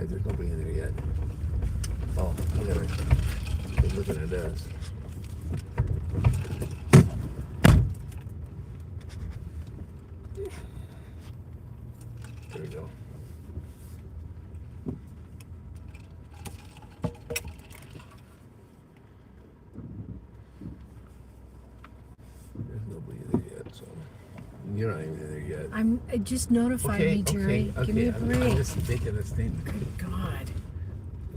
drive. There's nobody in there yet. Oh, I gotta keep looking at this. There we go. There's nobody there yet, so you're not even there yet. It just notified me, Jerry. Okay. Give me a break. I'm just thinking this thing. Good God.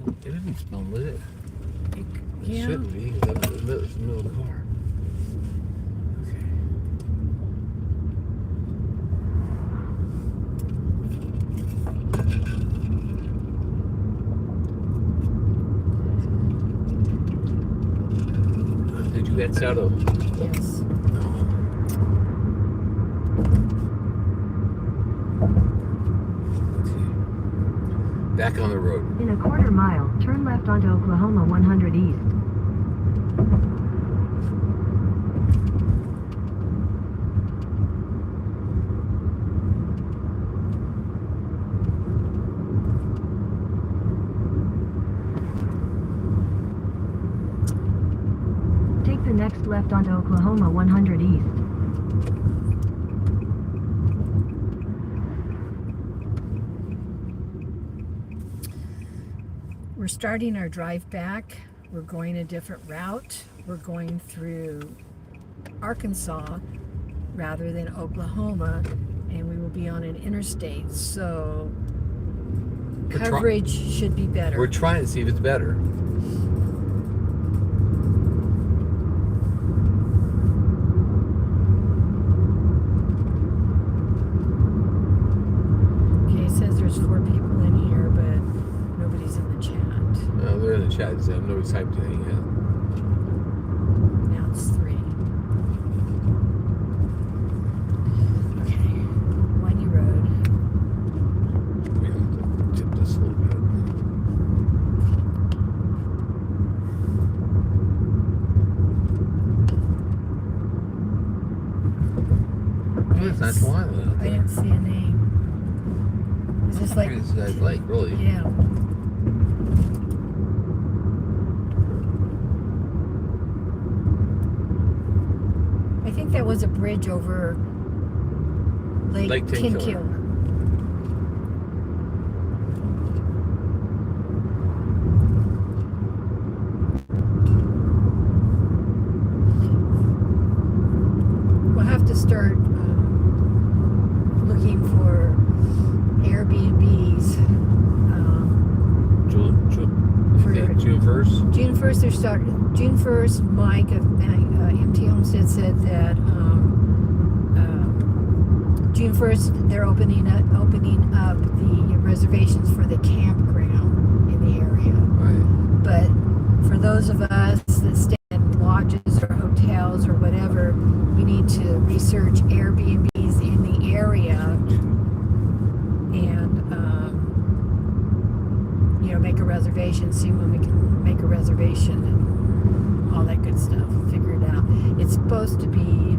It doesn't smell lit. It Yeah. shouldn't be. It's in the middle of the car. Okay. Did you get settled? Yes. Back on the road. In a quarter mile, turn left onto Oklahoma 100 East. Take the next left onto Oklahoma 100 East. We're starting our drive back. We're going a different route. We're going through Arkansas rather than Oklahoma, and we will be on an interstate, so coverage should be better. We're trying to see if it's better. Okay, it says there's 4 people in here, but nobody's in the chat. No, they're in the chat. Nobody's typed anything yet. Now it's 3. Okay, windy road. We have to tip this a little bit. Oh, it's not Twilight. I didn't see a name. Is this like? It's lake, really. Yeah. I think that was a bridge over Lake Tenkiller. We'll have to start looking for Airbnbs. June 1st? June 1st, they're starting. June 1st, Mike of MT Homestead said that June 1st they're opening up the reservations for the campground in the area. Right. But for those of us that stay in lodges or hotels or whatever, we need to research Airbnbs in the area and make a reservation, see when we can make a reservation and all that good stuff. Figure it out. It's supposed to be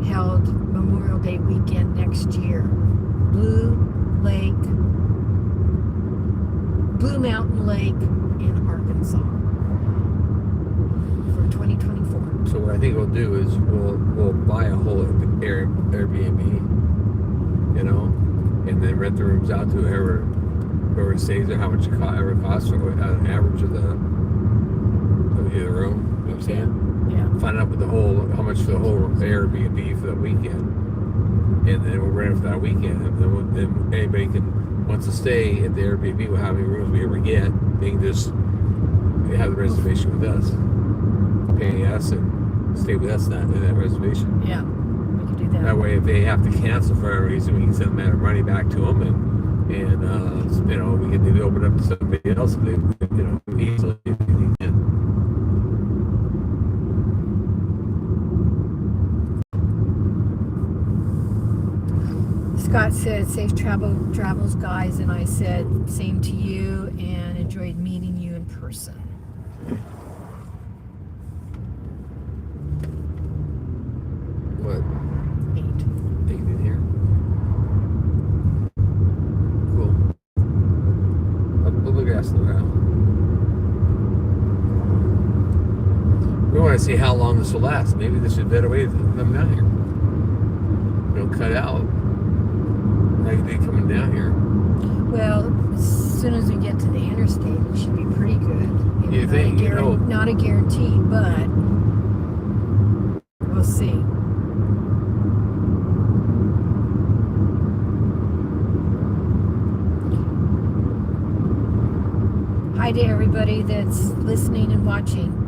held Memorial Day weekend next year. Blue Mountain Lake in Arkansas for 2024. So what I think we'll do is we'll buy a whole Airbnb, and then rent the rooms out to whoever stays there, how much it costs, or an average of the room. You know what I'm saying? Yeah. Find out how much for the whole Airbnb for the weekend, and then we'll rent it for that weekend. And then anybody wants to stay at the Airbnb with how many rooms we ever get, they can just have the reservation with us, pay us, and stay with us in that reservation. Yeah, we can do that. That way, if they have to cancel for any reason, we can send them money back to them, and we can maybe open up to somebody else if they, easily if they can. Scott said, safe travels, guys, and I said, same to you, and enjoyed meeting you in person. What? 8. 8 in here? Cool. want to see how long this will last. Maybe this is a better way to come down here. Cut out. Like they coming down here. Well, as soon as we get to the interstate, it should be pretty good. You think? Not a guarantee, but we'll see. Hi to everybody that's listening and watching.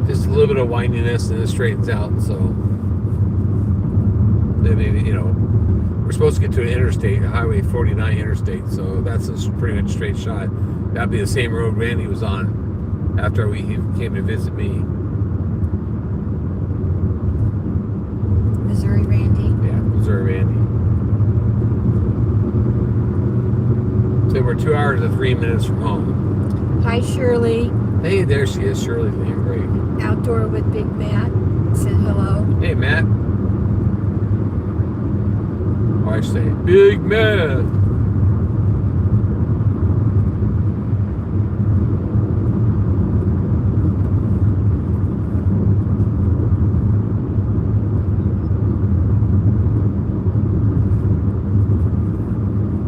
Just a little bit of windiness and it straightens out. So, maybe, we're supposed to get to an interstate, a Highway 49 interstate. So that's a pretty much straight shot. That'd be the same road Randy was on after he came to visit me. Missouri Randy. Yeah, Missouri Randy. So we're 2 hours and 3 minutes from home. Hi Shirley. Hey, there she is, Shirley. Great. Outdoor with Big Matt. Said hello. Hey, Matt. Or I say, Big Matt.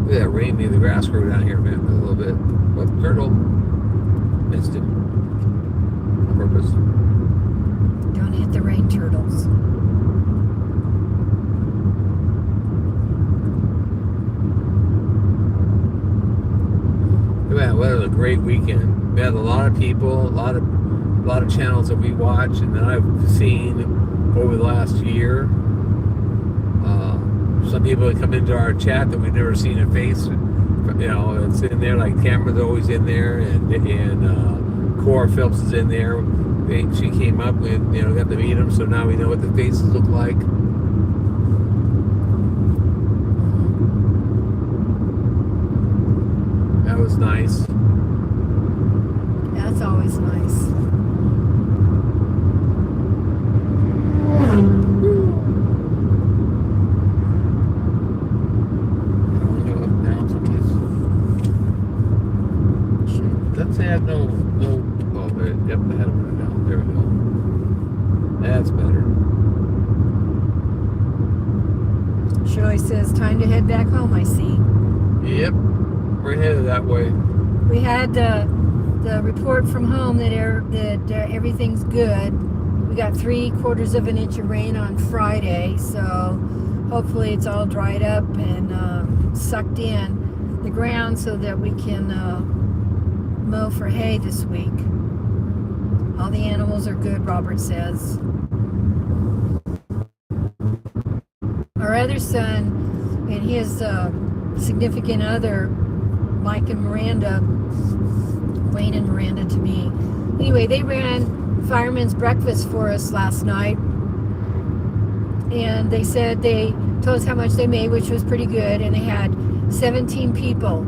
Look at that rain made the grass grow down here, man, a little bit. What turtle? Missed him. On purpose. Don't hit the rain turtles. Man, what a great weekend. We had a lot of people, a lot of channels that we watch and that I've seen over the last year. Some people that come into our chat that we've never seen in face. It's in there, like Tamara's always in there, and Cora Phelps is in there. She came up and got to meet them, so now we know what the faces look like. That was nice. That's always nice. Let's say I have no. Oh, yep, I had them down. There we go. That's better. Shirley says, time to head back home, I see. Yep, we're headed that way. We had the report from home that everything's good. We got 3/4 of an inch of rain on Friday, so hopefully it's all dried up and sucked in the ground so that we can mow for hay this week. All the animals are good, Robert says. Our other son and his significant other, Mike and Miranda, Wayne and Miranda to me. Anyway, they ran fireman's breakfast for us last night. And they said they told us how much they made, which was pretty good. And they had 17 people.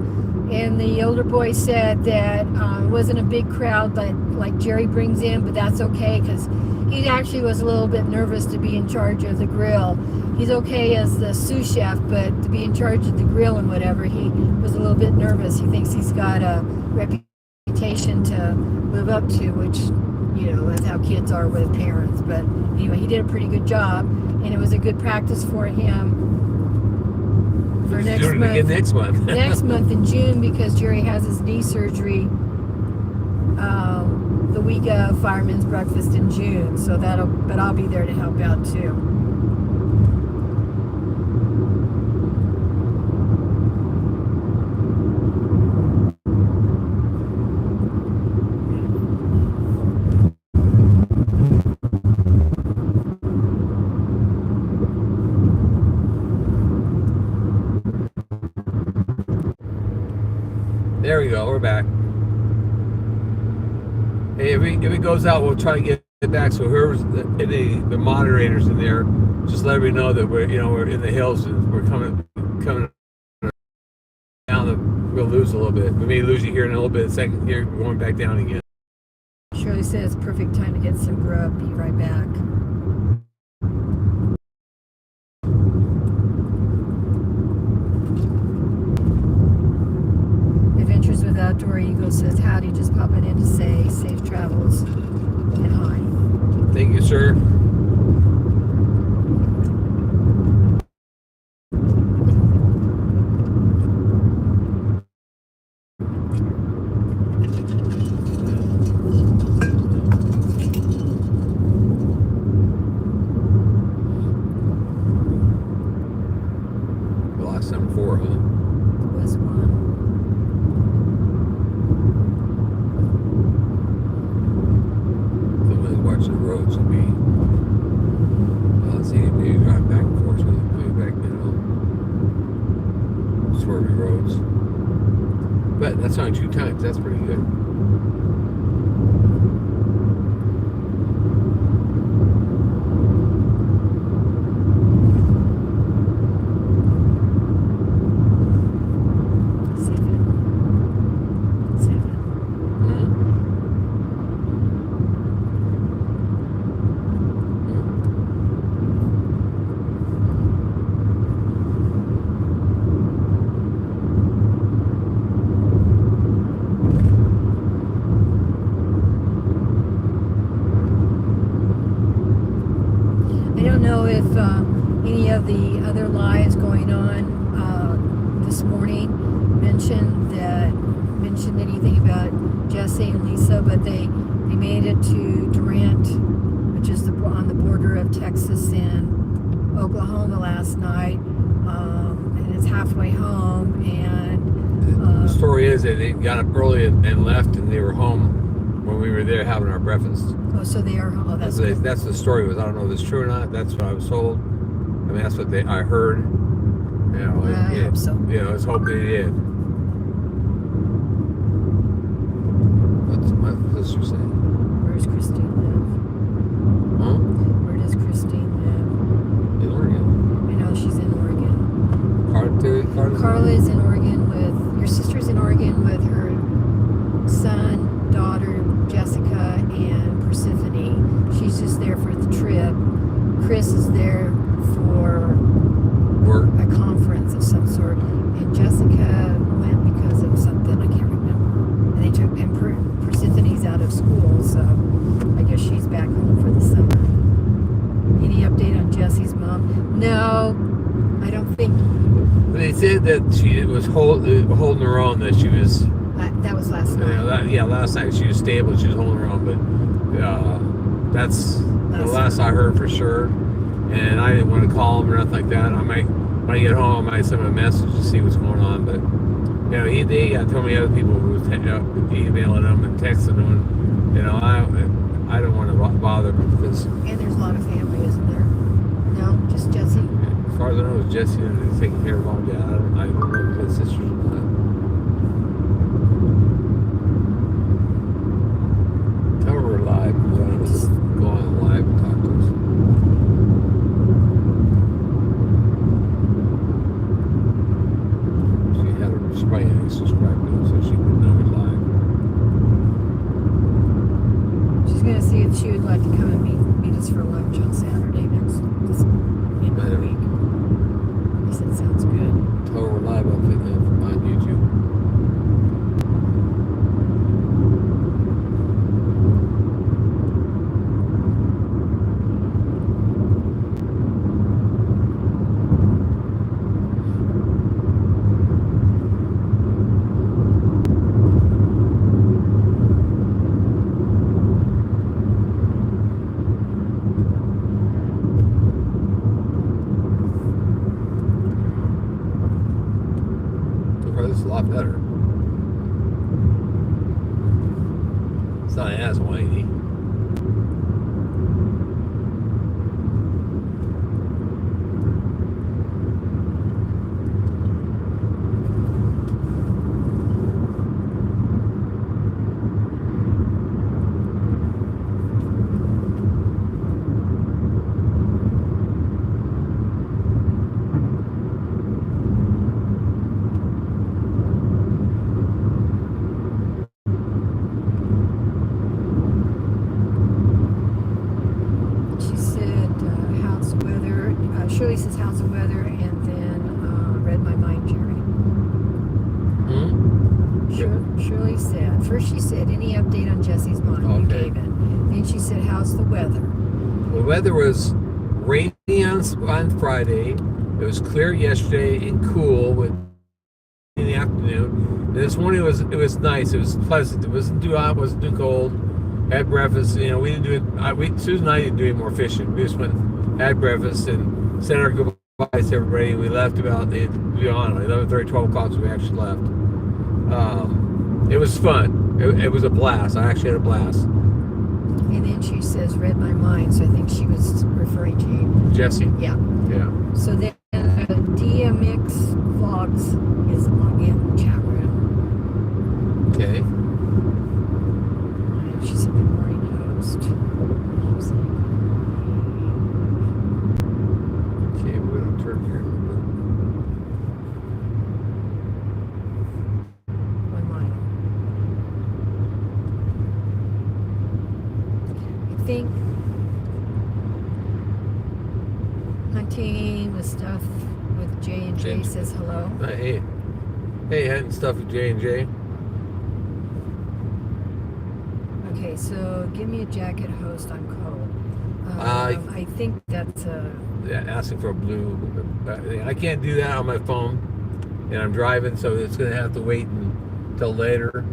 And the older boy said that it wasn't a big crowd like Jerry brings in, but that's okay because he actually was a little bit nervous to be in charge of the grill. He's okay as the sous chef, but to be in charge of the grill and whatever, he was a little bit nervous. He thinks he's got a reputation to live up to, which, that's how kids are with parents. But anyway, he did a pretty good job, and it was a good practice for him. For next month. Next month in June, because Jerry has his knee surgery the week of fireman's breakfast in June. So but I'll be there to help out too. There we go. We're back. Hey, if it goes out, we'll try to get it back. So whoever's the moderators in there, just let me know that we're in the hills and we're coming down. We'll lose a little bit. We may lose you here in a little bit. Second here, we're going back down again. Shirley says perfect time to get some grub. Be right back. sure. The last time 4, huh? Was one. Somebody watching the roads will be. I'll see maybe drive back and forth with maybe back, swervy roads. But that's only 2 times. That's pretty good. I don't know if any of the other lives going on this morning mentioned anything about Jesse and Lisa, but they made it to Durant, which is on the border of Texas and Oklahoma last night, and it's halfway home. And The story is that they got up early and left, and they were home when we were there having our breakfast. oh, so they are. Oh, that's good. That's the story. Was I don't know if it's true or not. That's what I was told. I mean, that's what I heard. You know, I hope so. You know, let's hope they did. What's my sister saying? Where's Christine live? Huh? Where does Christine live? In Oregon. I know she's in Oregon. Carla. Is in Oregon with your sister's in Oregon with her son, daughter Jessica, and Persephone. She's just there for the trip. Chris is there for Work. a conference of some sort, and Jessica went because of something I can't remember. And they took and Persephone's out of school, so I guess she's back home for the summer. Any update on Jesse's mom? No, I don't think. They said that she was holding her own. That she was. That was last night. Last night she was stable. She was holding her own, but that's the last I heard for sure. And I didn't want to call him or nothing like that. I might, when I get home, I might send him a message to see what's going on. But they told me other people who was emailing them and texting them. And, I don't want to bother them because. And there's a lot of family, isn't there? No, just Jesse. As far as I know, it's Jesse is taking care of mom and dad. I don't know if his sisters or not. Tell her we're live. Just go on live and talk to us. She had her subscribe to us so she would know we're live. She's gonna see if she would like to come and meet us for lunch on Saturday this end of the week. I said sounds good. Tell her we're live on YouTube. This is a lot better. It's not as whiny. Shirley says how's the weather, and then read my mind, Jerry. Shirley said, first she said, any update on Jesse's mom? Okay. You gave it. Then she said, how's the weather? The weather was rainy on Friday. It was clear yesterday and cool with in the afternoon. And this morning it was nice. It was pleasant. It wasn't too hot. It wasn't too cold. Had breakfast. You know, we didn't do it. Susan and I didn't do any more fishing. We just went, had breakfast, and said our goodbyes to everybody. We left about 11:30, 12 o'clock. So we actually left. It was fun. It was a blast. I actually had a blast. And then she says, read my mind, so I think she was referring to you. Jesse. Yeah. Yeah. So then DMX Vlogs is in the chat room. Okay. She said, good morning, host. Okay, we're going to turn here. 1 mile. I think hunting with stuff with J&J says hello. Hey, hunting stuff with J&J. Okay, so give me a jacket, host. I'm cold. I think that's Asking for a blue. I can't do that on my phone, and I'm driving, so it's going to have to wait until later.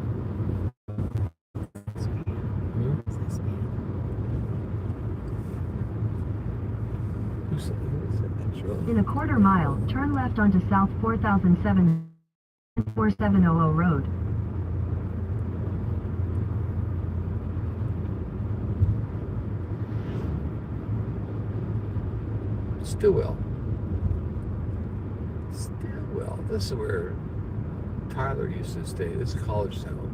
In a quarter mile, turn left onto South 4007 4700 Road. Stillwell. This is where Tyler used to stay. This is College Town.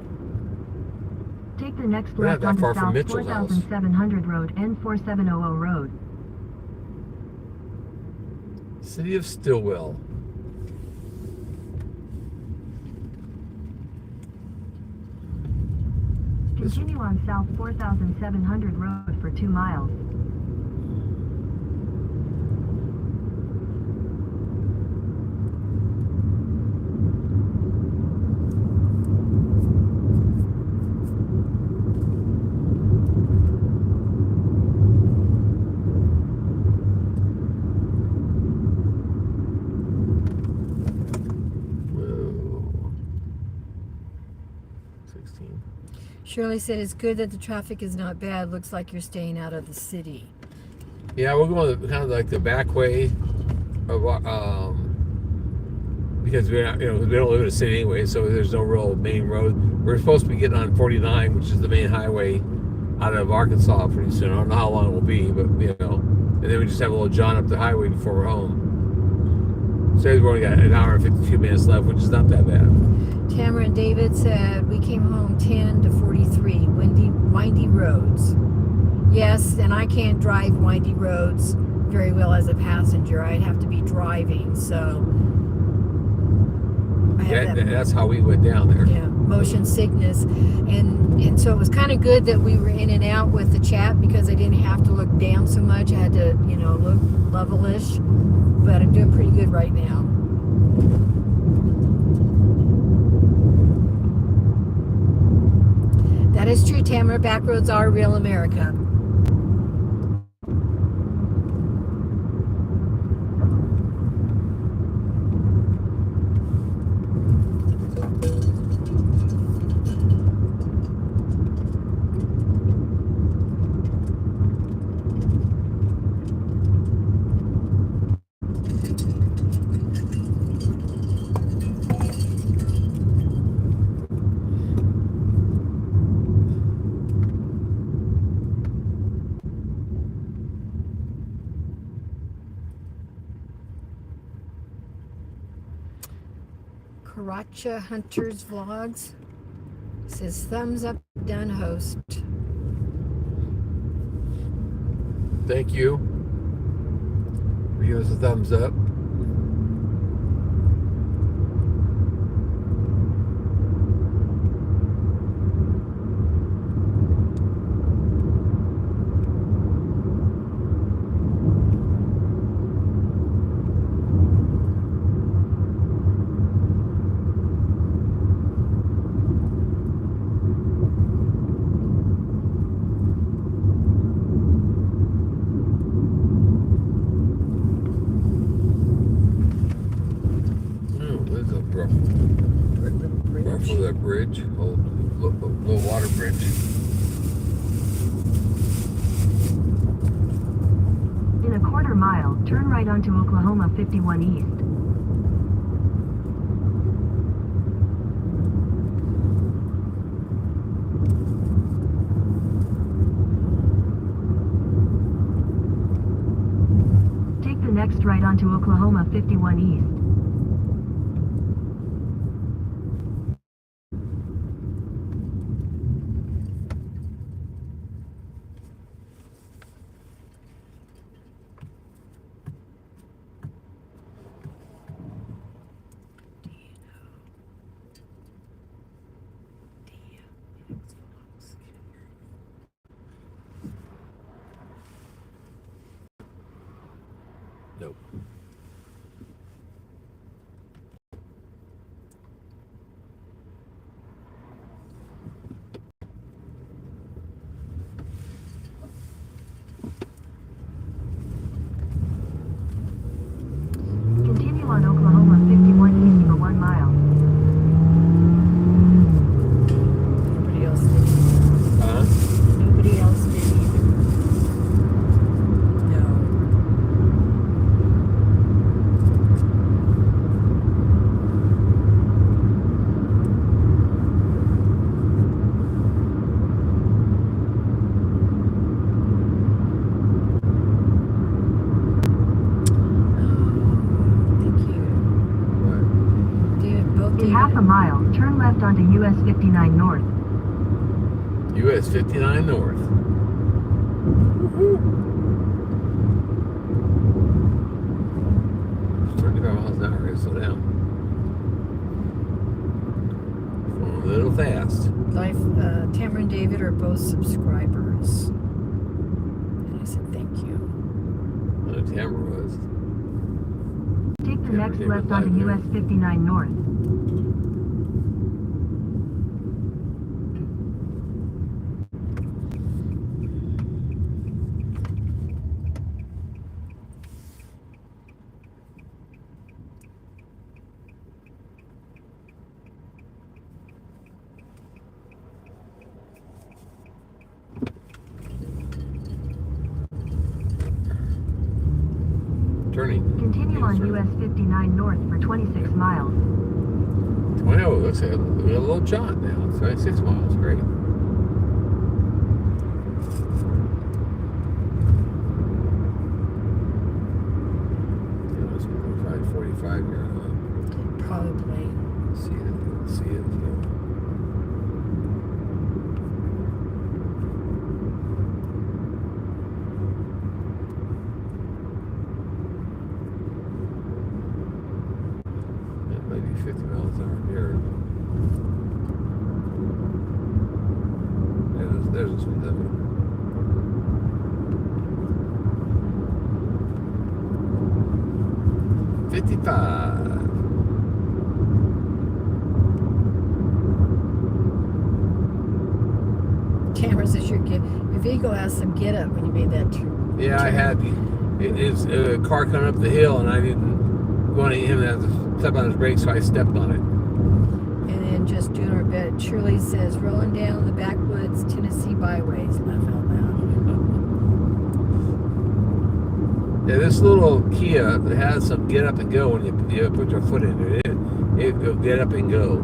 Take the next We're not left that onto far from South Mitchell's house. 4700 Road and 4700 Road. City of Stillwell. Continue on South 4700 Road for 2 miles. Whoa. 16. Shirley said it's good that the traffic is not bad. Looks like you're staying out of the city. Yeah, we're going kind of like the back way of because we're not, we don't live in a city anyway, so there's no real main road. We're supposed to be getting on 49, which is the main highway out of Arkansas pretty soon. I don't know how long it will be, but and then we just have a little jaunt up the highway before we're home. So we've only got an hour and 52 minutes left, which is not that bad. Tamara and David said we came home 10 to 43, windy roads. Yes, and I can't drive windy roads very well as a passenger. I'd have to be driving, so I have That's how we went down there. Yeah, motion sickness, and so it was kind of good that we were in and out with the chat because I didn't have to look down so much. I had to, look levelish, but I'm doing pretty good right now. That is true, Tamara. Back roads are real America. Karacha Hunters Vlogs says thumbs up, done, host. Thank you. Give us a thumbs up. bridge, old low water bridge. In a quarter mile, turn right onto Oklahoma 51 East. Take the next right onto Oklahoma 51 East. Nope. Continue on Oklahoma 51 East for 1 mile. Nobody else did. Huh? Nobody else did either. No. Thank you. What? David, both In David half a mile, turn left onto US 59 North. US 59 North. Woohoo! 35 miles an hour. Slow down. Going a little fast. Tamara and David are both subscribers. And I said thank you. The camera was. Take the Yeah, next David left onto live there. US 59 North. Turning. Continue on US 59 North for 26 miles. 20. Oh, looks like a little jaunt now. 26 miles. Great. Yeah, it's 45 here. Probably. See it. See it. That might be 50 miles an hour here. There's this one, Devin. Tamara says your vehicle has some get up when you made that turn. Yeah, I had his car coming up the hill, and I didn't go into him and have to step on his brakes, so I stepped on it. And then just doing our bit. Shirley says rolling down the backwoods Tennessee byways. Laugh out loud. Yeah, this little Kia has some get up and go when you put your foot in it. It'll get up and go.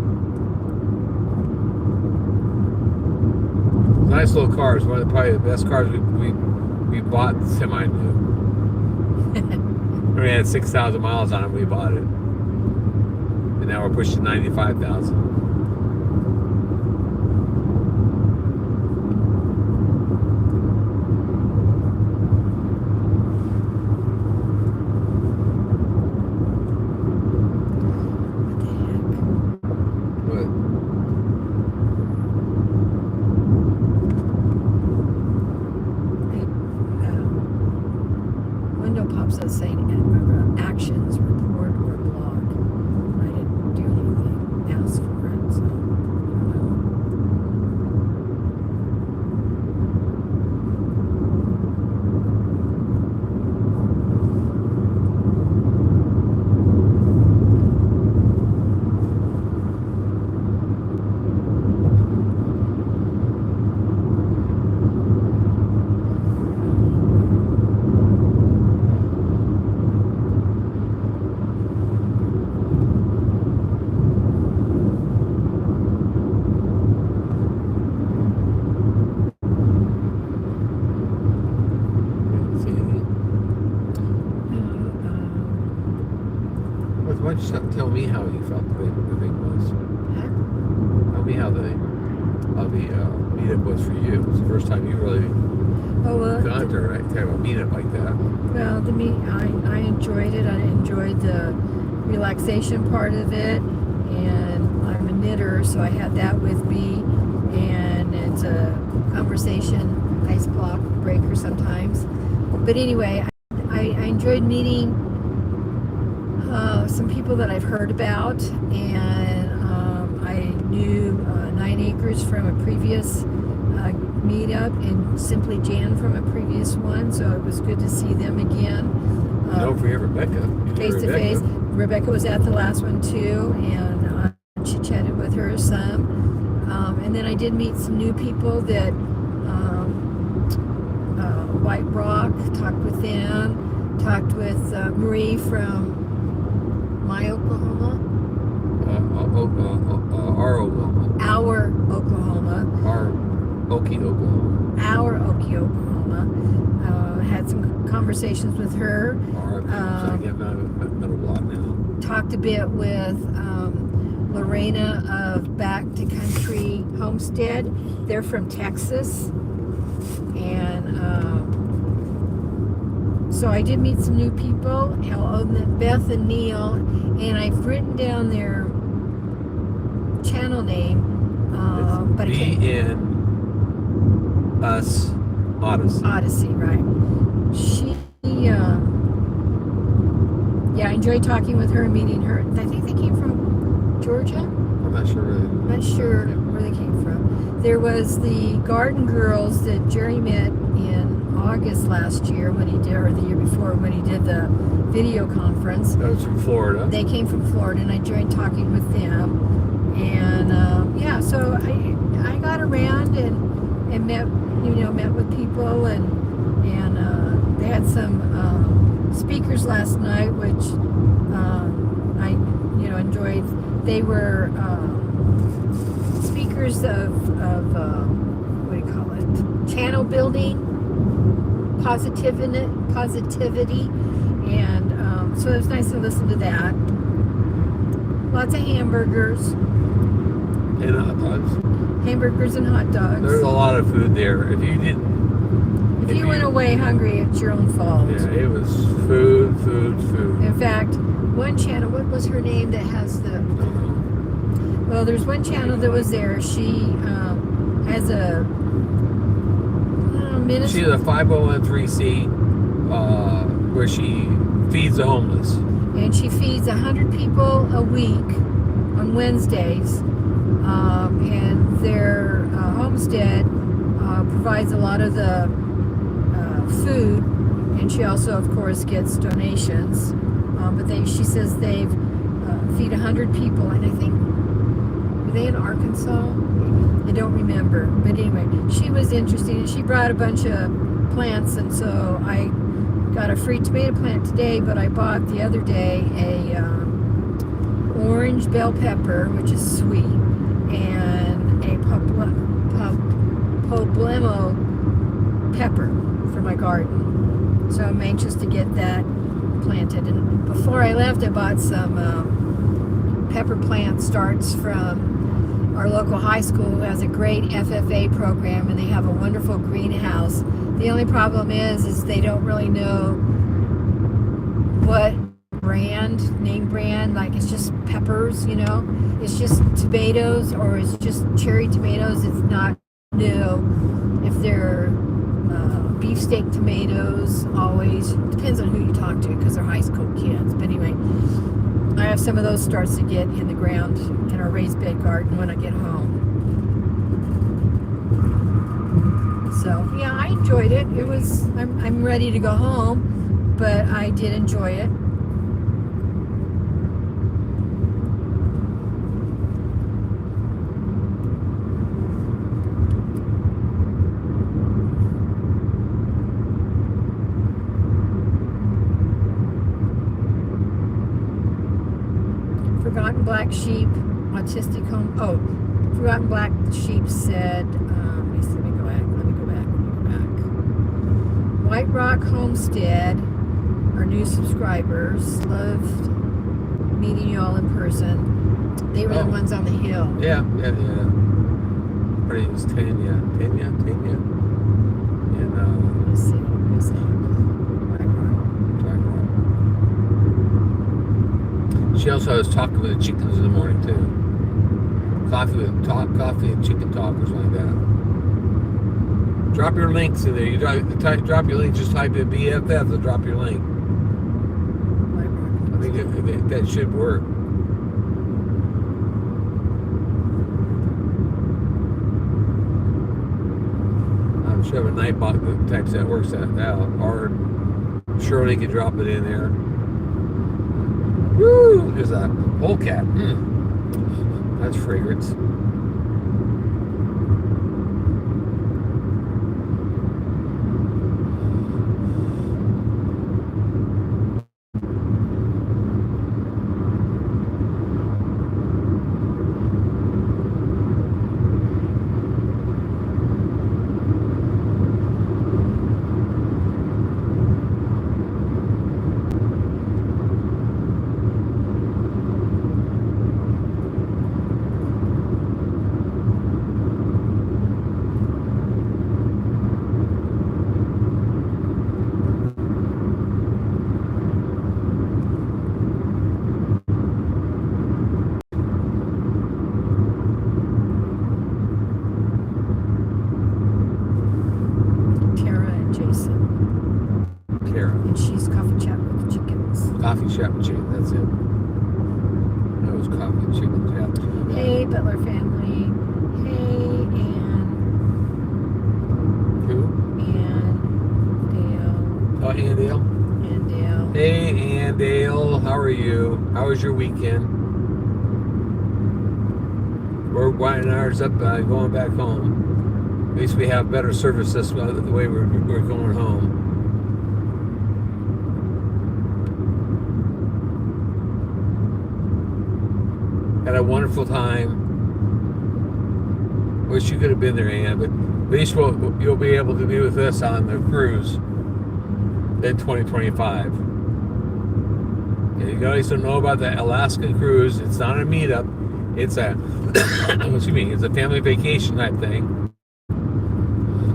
Nice little car. It's probably the best cars we bought semi-new. We had 6,000 miles on it when we bought it. And now we're pushing 95,000. But Window pops up saying actions, report, or blog. I didn't do anything. Ask for it, so I don't know. Why don't you tell me how you felt the thing was? Huh? Tell me how the meetup was for you. It was the first time you really Oh, well, gone to right kind of a meetup like that. well, I enjoyed it. I enjoyed the relaxation part of it, and I'm a knitter, so I had that with me, and it's a conversation, ice block breaker sometimes. But anyway, I enjoyed meeting some people that I've heard about, and I knew 9 Acres from a previous meetup, and Simply Jan from a previous one, so it was good to see them again. Don't forget Rebecca. You knew Face to Rebecca. face. Rebecca was at the last one too, and she chatted with her some. And then I did meet some new people that White Rock, talked with them, talked with Marie from my Oklahoma, Our Oklahoma. our Oklahoma, Our Okie, Oklahoma. our Okie, Oklahoma. Had some conversations with her. Our, so I get met a lot now. Talked a bit with Lorena of Back to Country Homestead. They're from Texas. And so I did meet some new people. Beth and Neil. And I've written down their channel name. But I can't. Us Odyssey. Odyssey, right. She, I enjoyed talking with her and meeting her. I think they came from Georgia. I'm not sure really. Not sure where they came from. There was the Garden Girls that Jerry met in August last year when he did, or the year before when he did the video conference. That was from Florida. They came from Florida, and I enjoyed talking with them. And so I got around and met with people, and they had some speakers last night, which I enjoyed. They were speakers of what do you call it? Channel building, positivity, and so it was nice to listen to that. Lots of hamburgers. And hot dogs. Hamburgers and hot dogs. There's a lot of food there. If you didn't. If you went away hungry, it's your own fault. Yeah, it was food. In fact, one channel, what was her name that has the... Well, there's one channel that was there. She has a ministry. She's a 501c where she feeds the homeless. And she feeds 100 people a week on Wednesdays. And their homestead provides a lot of the food, and she also, of course, gets donations. But she says they've feed 100 people, and I think, were they in Arkansas? I don't remember. But anyway, she was interesting, and she brought a bunch of plants, and so I got a free tomato plant today, but I bought the other day a orange bell pepper, which is sweet, and a poblemo pepper for my garden. So I'm anxious to get that planted. And before I left, I bought some pepper plant starts from our local high school, who has a great FFA program, and they have a wonderful greenhouse. The only problem is they don't really know what name brand, like it's just peppers, it's just tomatoes, or it's just cherry tomatoes. It's not new if they're beefsteak tomatoes. Always depends on who you talk to, because they're high school kids. But anyway, I have some of those starts to get in the ground in our raised bed garden when I get home. So yeah, I enjoyed it. It was, I'm ready to go home, but I did enjoy it. Forgotten Black Sheep, Autistic Home. Oh, Forgotten Black Sheep said, let me go back. White Rock Homestead, our new subscribers, loved meeting you all in person. They were the Oh. ones on the hill. Yeah. Her name was Tanya. And Let's see. Who's that? she also was talking with the chickens in the morning too. Coffee and chicken talk or something like that. Drop your links in there. You drop your link. Just type in BFF to drop your link. I think that should work. I'm sure a Nightbot types that works that out. Or Shirley could drop it in there. Woo! There's a polecat. That's fragrance. Tara and Jason. Kara. And she's coffee chat with the chickens. Coffee chat with chicken. That's it. That was coffee and chicken chat. Hey, Butler family. Hey, Who? and Dale. Oh, Andale. And Dale. Hey, Andale. How are you? How was your weekend? We're winding ours up, going back home. At least we have better service this way, the way we're going home. Had a wonderful time. Wish you could have been there, Ann, but at least you'll be able to be with us on the cruise in 2025. And you guys don't know about the Alaskan cruise. It's not a meetup. It's a it's a family vacation type thing.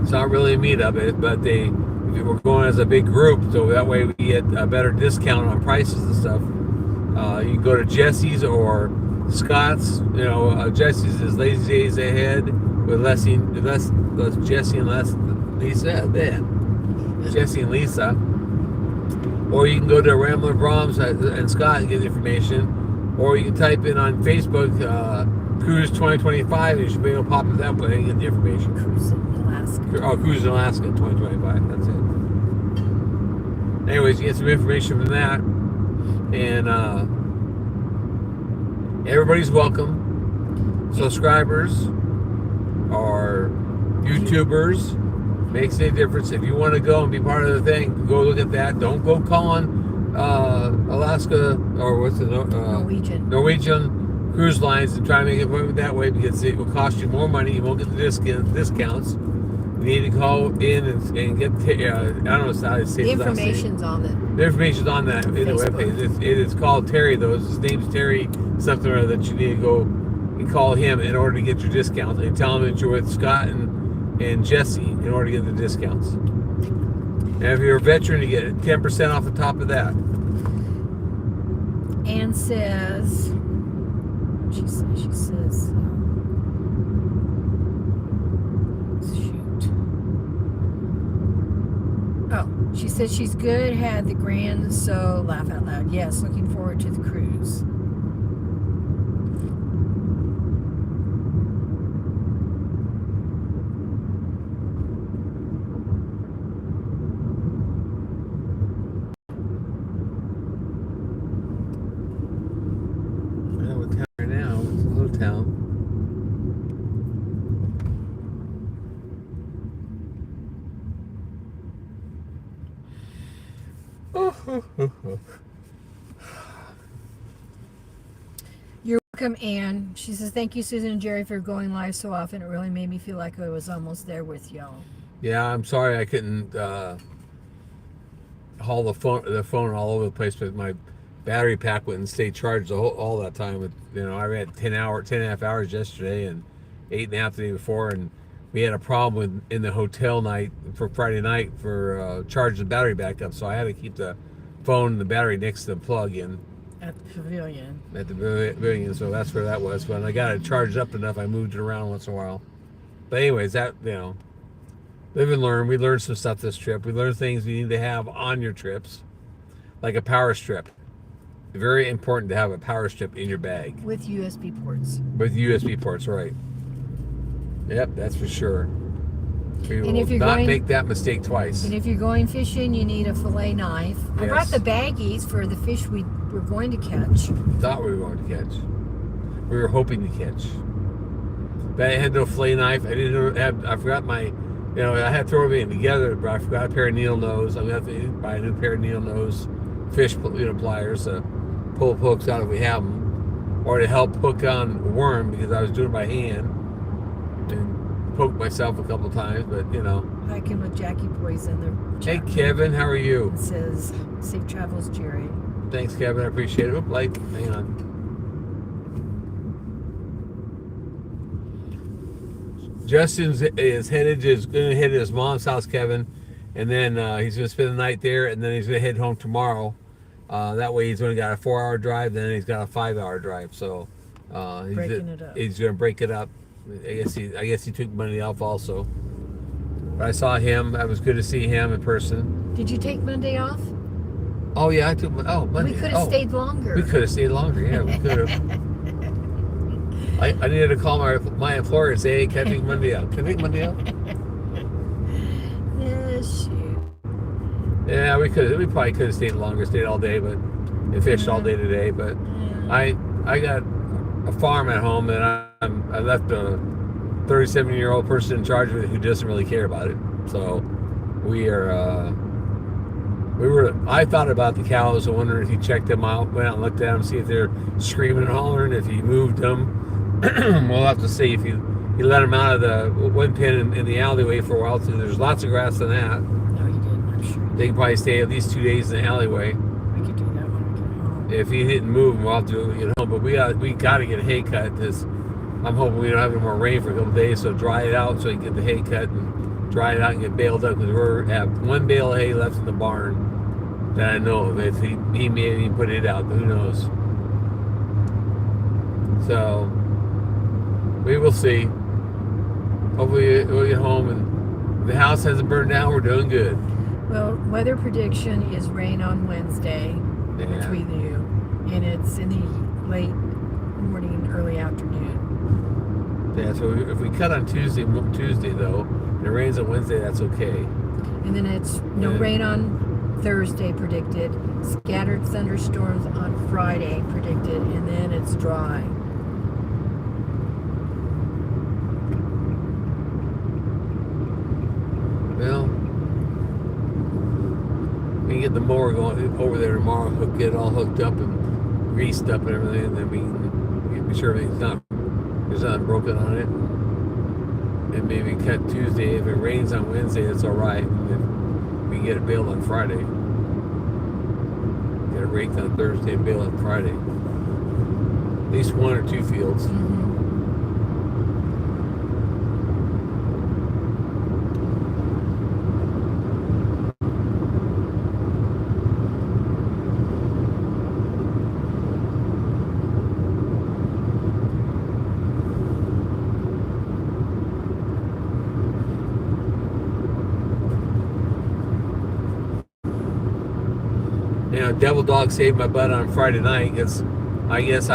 It's not really a meetup, but we're going as a big group, so that way we get a better discount on prices and stuff. You can go to Jesse's or Scott's. Jesse's is Lazy Days Ahead with Jesse and Lisa. Jesse and Lisa. Or you can go to Rambler Brahms and Scott and get information. Or you can type in on Facebook Cruise 2025 and you should be able to pop it that way and get the information. Cruise in Alaska. Cruise in Alaska 2025. That's it. Anyways, you get some information from that. And everybody's welcome. Subscribers or YouTubers. Makes any difference. If you want to go and be part of the thing, go look at that. Don't go calling Alaska or what's the Norwegian cruise lines and try to make it work that way because it will cost you more money. You won't get the discounts. You need to call in and get I don't know how to say the information's on it. The information's on that in the webpage. It is called Terry though. His name's Terry something or other that you need to go and call him in order to get your discount and tell him that you're with Scott and Jesse in order to get the discounts. And if you're a veteran, you get 10% off the top of that. Anne says, shoot. Oh, she says she's good, had the grand, so laugh out loud. Yes, looking forward to the cruise. You're welcome, Anne. She says, thank you, Susan and Jerry, for going live so often. It really made me feel like I was almost there with y'all. Yeah, I'm sorry I couldn't haul the phone all over the place, but my battery pack wouldn't stay charged all that time. With I had 10.5 hours yesterday and 8.5 the day before, and we had a problem in the hotel night for Friday night for charging the battery back up. So I had to keep the phone and the battery next to the plug in At the pavilion. at the pavilion. So that's where that was. When I got it charged up enough, I moved it around once in a while. But anyways, that live and learn. We learned some stuff this trip. We learned things you need to have on your trips, like a power strip. Very important to have a power strip in your bag. With USB ports. With USB ports, right. Yep, that's for sure. We will if you're not going- make that mistake twice. And if you're going fishing, you need a fillet knife. I brought Yes. the baggies for the fish we were going to catch. Thought we were going to catch. We were hoping to catch. But I had no fillet knife. I forgot my, I had to throw everything together, but I forgot a pair of needle nose. I'm going to have to buy a new pair of needle nose fish, pliers to pull hooks out if we have them, or to help hook on a worm because I was doing it by hand and poked myself a couple times. But Hiking with Jackie Boys in the hey chat Kevin, how are you? room. It says, safe travels, Jerry. Thanks, Kevin. I appreciate it. Oop, hang on. Justin's going to head to his mom's house, Kevin, and then he's going to spend the night there, and then he's going to head home tomorrow. That way, he's only got a 4-hour drive, then he's got a 5-hour drive. So Breaking it up. He's going to break it up. I guess he took Monday off also. But I saw him. It was good to see him in person. Did you take Monday off? Oh yeah, I took. Monday. We could have stayed longer. We could have stayed longer. Yeah, we could have. I needed to call my employer and say, hey, can I take Monday out? Can I take Monday out? Yeah, shoot. Yeah, we probably could have stayed longer, stayed all day, but and fished all day today. But Yeah. I got a farm at home, and I left a 37-year-old person in charge of it who doesn't really care about it. So I thought about the cows. I wondered if he checked them out, went out and looked at them, see if they're screaming and hollering, if he moved them. We'll have to see if he let them out of the one pen in the alleyway for a while too. There's lots of grass in that. No, you didn't. I'm sure. They can probably stay at least 2 days in the alleyway. We could do that when we get home. If he didn't move them, we'll have to get home. But we got to get a hay cut. I'm hoping we don't have any more rain for a couple days, so dry it out so he can get the hay cut and dry it out and get baled up, because we're at one bale of hay left in the barn that I know of. If he may even put it out, but who knows? So we will see. Hopefully we'll get home and if the house hasn't burned down, we're doing good. Well, weather prediction is rain on Wednesday, which we knew, and it's in the late morning, early afternoon. Yeah, so if we cut on Tuesday though, and it rains on Wednesday, that's okay. And then it's no rain on Thursday predicted, scattered thunderstorms on Friday predicted, and then it's dry. Well, we can get the mower going over there tomorrow, get it all hooked up and greased up and everything, and then we can be sure everything's there's nothing broken on it. And maybe cut Tuesday. If it rains on Wednesday, that's all right. And then we can get it baled on Friday. Get it raked on Thursday and baled on Friday. At least 1 or 2 fields. Devil Dog saved my butt on Friday night because I guess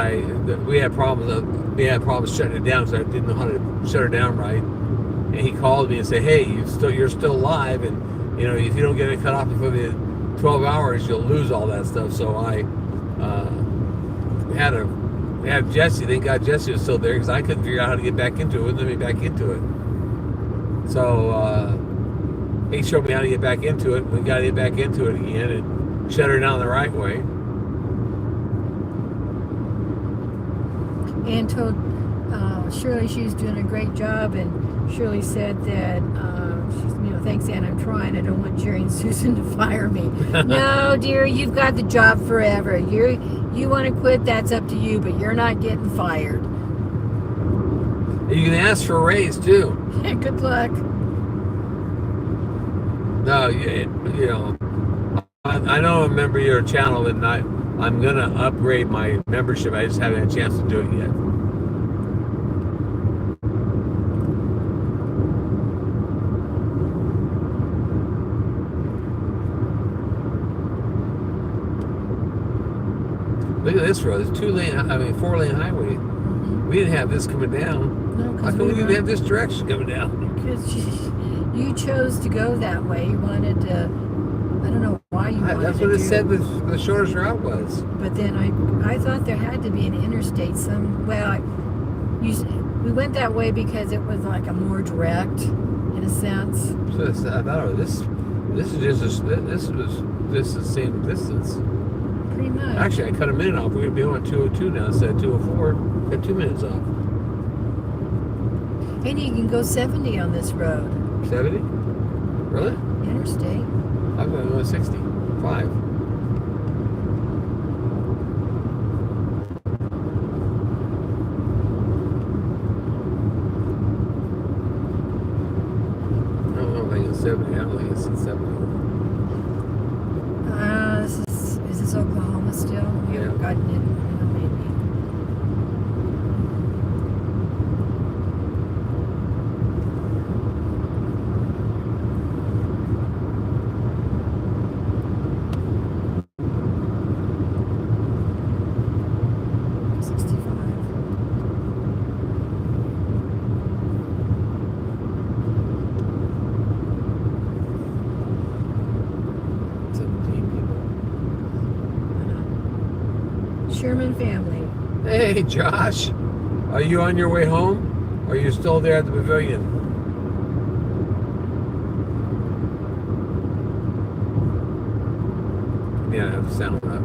we had problems shutting it down because I didn't know how to shut her down right. And he called me and said, "Hey, you're still live, and if you don't get it cut off before the 12 hours, you'll lose all that stuff." So I had Jesse. Thank God Jesse was still there because I couldn't figure out how to get back into it. Wouldn't let me back into it. So he showed me how to get back into it. We got to get back into it again and shut her down the right way. And told Shirley she was doing a great job, and Shirley said that No, thanks, Ann. I'm trying. I don't want Jerry and Susan to fire me. No, dear, you've got the job forever. You want to quit, that's up to you, but you're not getting fired. You can ask for a raise too. Good luck. No, you know, I know I'm a member of your channel, and I'm gonna upgrade my membership. I just haven't had a chance to do it yet. Look at this road. It's 4-lane highway. Mm-hmm. We didn't have this coming down. No, How come we didn't have this direction coming down? Because you chose to go that way. You wanted to. I don't know why you wanted That's to what it do. said the shortest route was. But then I thought there had to be an interstate we went that way because it was like a more direct, in a sense. So I thought this is the same distance. Pretty much. Actually, I cut a minute off. We're gonna be on 202 now instead of 204. Got 2 minutes off. And you can go 70 on this road. 70? Really? Interstate. I'm going to go 65. I don't think it's 70. I don't think it's 70. Is this Oklahoma still? We Yeah. haven't gotten in. Maybe. Sherman family. Hey, Josh. Are you on your way home? Or are you still there at the pavilion? Yeah, I have to sound up.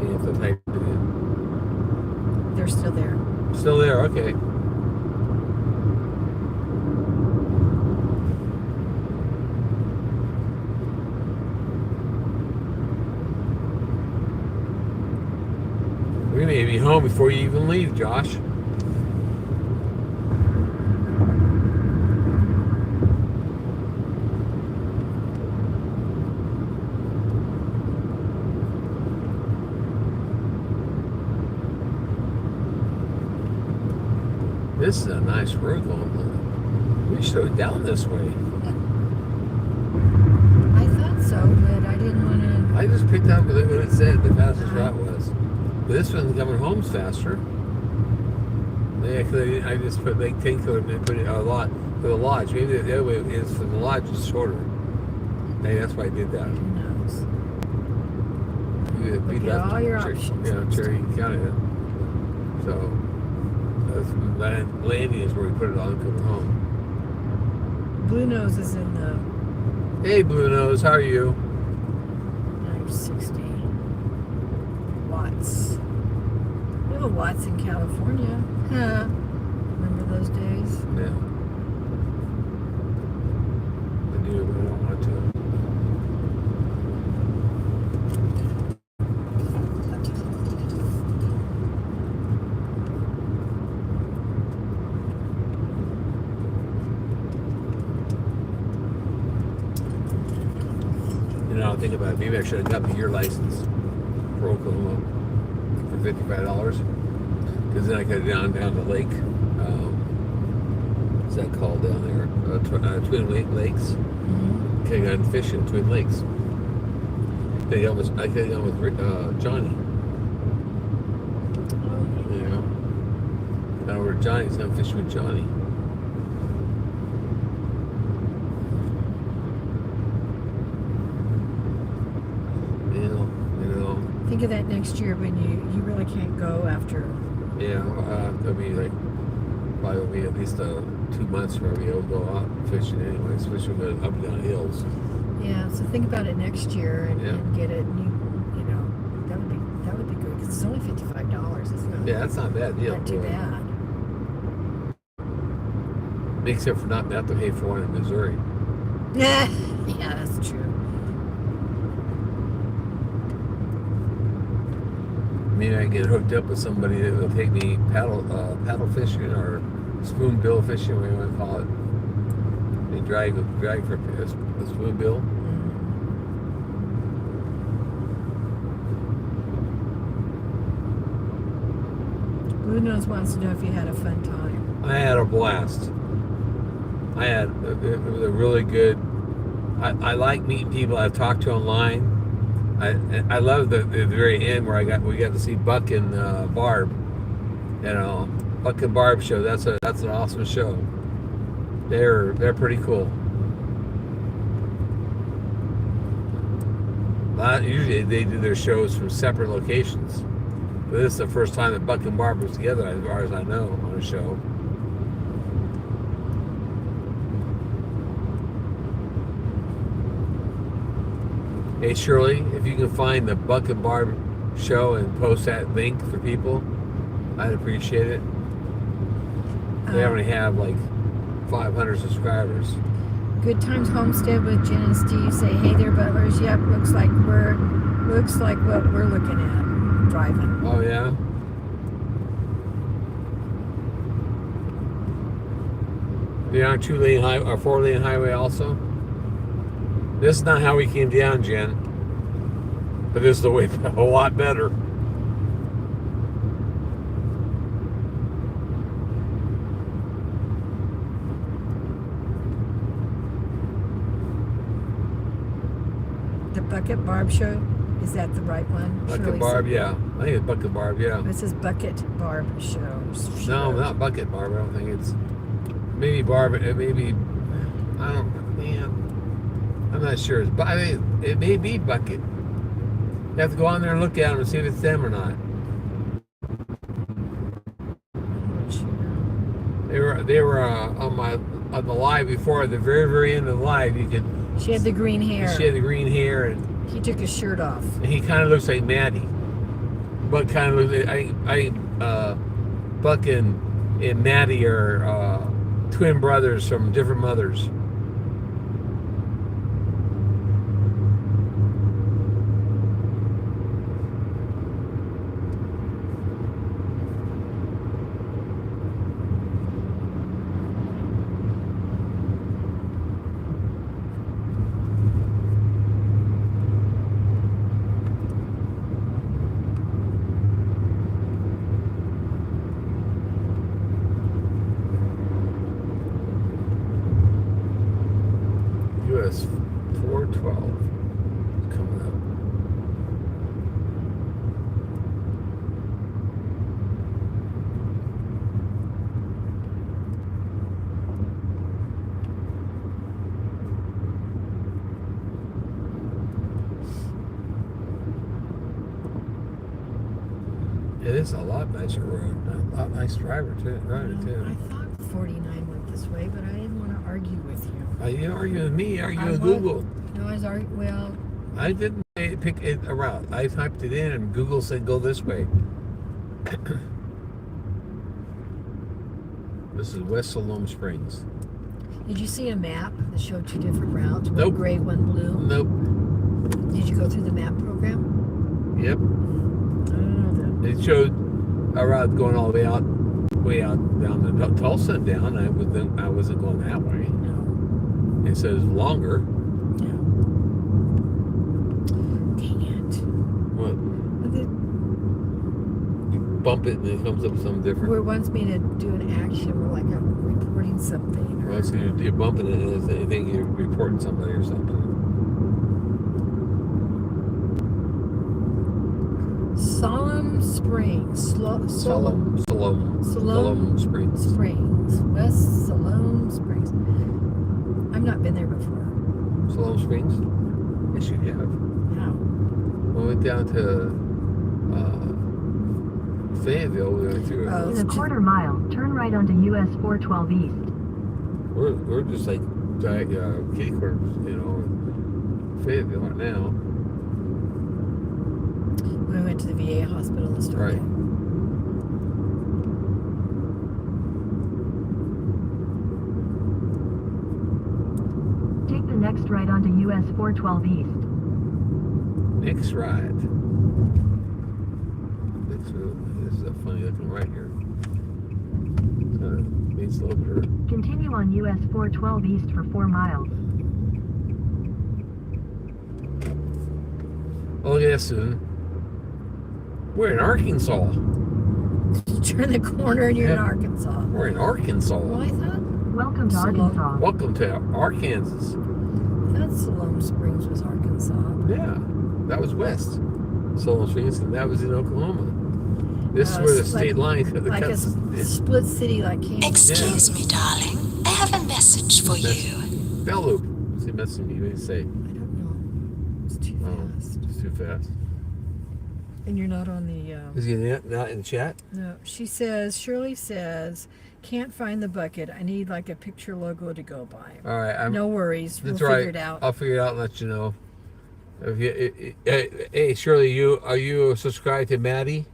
You have to type it in. They're still there. Still there, okay. We may be home before you even leave, Josh. This is a nice road going on. We should go down this way. I thought so, but I didn't want to. I just picked up what it said the fastest route was. But this one coming home's faster. I just put Lake Tenkiller and put it a lot for the lodge. Maybe the other way is for the lodge is shorter. Maybe that's why I did that. Who knows? You beat Look at up all your Cherry- options. Yeah, Cherry County. So landing is where we put it on coming home. Blue Nose is in the Hey, Blue Nose, how are you? 960 watts. We have a Watts in California. Huh. Remember those days? Yeah. I do, but I don't want to. You know, think about it. Maybe I should have gotten a year license for Oklahoma for $55. Because then I could have down the lake. What's that called down there? Twin Lakes. Mm-hmm. Could have gone fishing Twin Lakes. I could have gone with Johnny. You know? Now where Johnny's gone fishing with Johnny. Think of that next year when you really can't go after. Yeah, it'll be like probably at least 2 months where we will go out fishing anyway, especially going up and down hills. Yeah, so think about it next year and get it. And you know, that would be good because it's only $55. It's not. Yeah, that's not a bad deal. Not too bad. Except for not to pay for one in Missouri. Yeah, that's true. Maybe I get hooked up with somebody that will take me paddle fishing or spoonbill fishing, whatever you want to call it. They drag for a spoonbill. Blue Nose wants to know if you had a fun time. I had a blast. It was a really good. I like meeting people I've talked to online. I love the very end where we got to see Buck and Barb. You know, Buck and Barb show. That's an awesome show. They're pretty cool. Usually they do their shows from separate locations. But this is the first time that Buck and Barb was together, as far as I know, on a show. Hey Shirley, if you can find the Buck and Barb show and post that link for people, I'd appreciate it. They only have like 500 subscribers. Good Times Homestead with Jen and Steve say, "Hey there, Butlers. Yep, looks like what we're looking at driving." Oh yeah. They're on 2-lane highway or 4-lane highway also. This is not how we came down, Jen. But this is the way a lot better. The Bucket Barb show, is that the right one? Bucket Shirley Barb, said. yeah. I think it's Bucket Barb, yeah. This is Bucket Barb show. No, not Bucket Barb. I don't think it's. Maybe Barb. Maybe. I don't. Man, I'm not sure. I mean, it may be Bucket. You have to go on there and look at them and see if it's them or not. They were on the live before. At the very end of the live, you could. She had the green hair. She had the green hair, and He took his shirt off. he kind of looks like Maddie. But kind of looks. Buck and Maddie are twin brothers from different mothers. US 412 coming up. It is a lot nicer road. A lot nice driver too. Driver too. I thought 49 went this way, but I didn't want to argue with you. You didn't argue with me. Argue I with would. Google. No, I was arguing. Well, I didn't pick a route. I typed it in, and Google said go this way. This is West Siloam Springs. did you see a map that showed two different routes? One Nope. gray, one blue? Nope. Did you go through the map program? Yep. I don't know that. It showed a route going all the way out down to Tulsa and down. I wasn't going that way. No. It says longer. No. Dang it. What? But You bump it and it comes up with something different. where it wants me to do an action, where like I'm reporting something. Well, it's, you're bumping it and they think you're reporting somebody or something. Solemn Springs. Siloam Springs. Springs. West Siloam Springs. I've not been there before. Siloam Springs? Yes, you have. How? We went down to Fayetteville. We went through. Oh. In a quarter mile, turn right onto US 412 East. We're just like kitty corners, in Fayetteville right now. We went to the VA hospital and stuff. Right. right onto US 412 East. Next right. This is a funny looking right here. It's got a main slope here. Continue on US 412 East for 4 miles. Oh, yeah, Susan. We're in Arkansas. Turn the corner and you're in Yeah. Arkansas. We're in Arkansas. Well, I thought Welcome to Salome. Arkansas. Welcome to Arkansas. Salome Springs was Arkansas. Yeah, that was west. Salem Springs, and that was in Oklahoma. This is where the It's state line like a split city like Kansas. Excuse me, darling. I have a message for you. Bell loop. What's he messaging me? What did he say? I don't know. It's too fast. It's too fast. And you're not on the... Is he not in chat? No. Shirley says, can't find the bucket. I need like a picture logo to go by. All right. No worries. We'll That's right. figure it out. I'll figure it out and let you know. If you, hey, Shirley, are you subscribed to Maddie?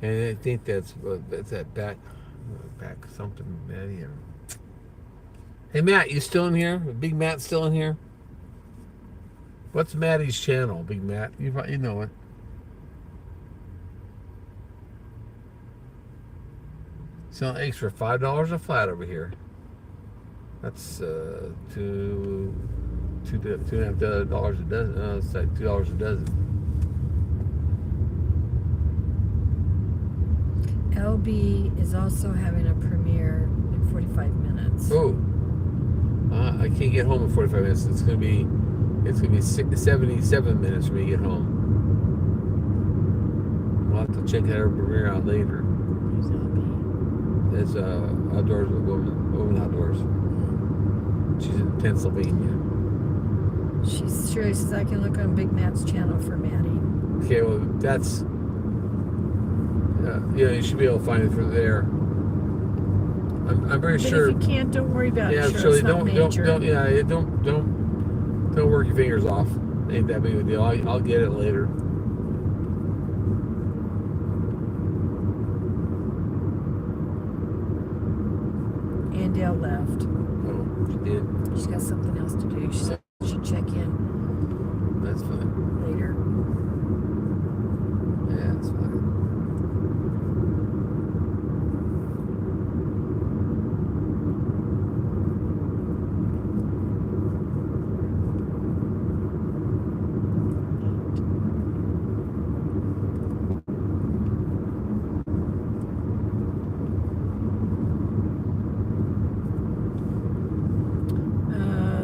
And I think that's that back something, Maddie. Hey, Matt, you still in here? Big Matt still in here? What's Maddie's channel, Big Matt? You know it. Selling eggs for $5 a flat over here. That's $2.5 a dozen. It's like $2 a dozen. LB is also having a premiere in 45 minutes. Oh, I can't get home in 45 minutes. It's gonna be 77 minutes for me to get home. We'll have to check that premiere out later. Who's LB? It's outdoors with woman outdoors. She's in Pennsylvania. Shirley says I can look on Big Matt's channel for Maddie. Okay, well that's yeah. You should be able to find it through there. I'm very But sure. if you can't, don't worry about Yeah, it. Sure, Shirley, it's not major. don't work your fingers off. Ain't that big of a deal. I'll get it later. Andale left. Oh, she did. She's got something else to do. She said she'd check in That's fine. later. Yeah, that's fine.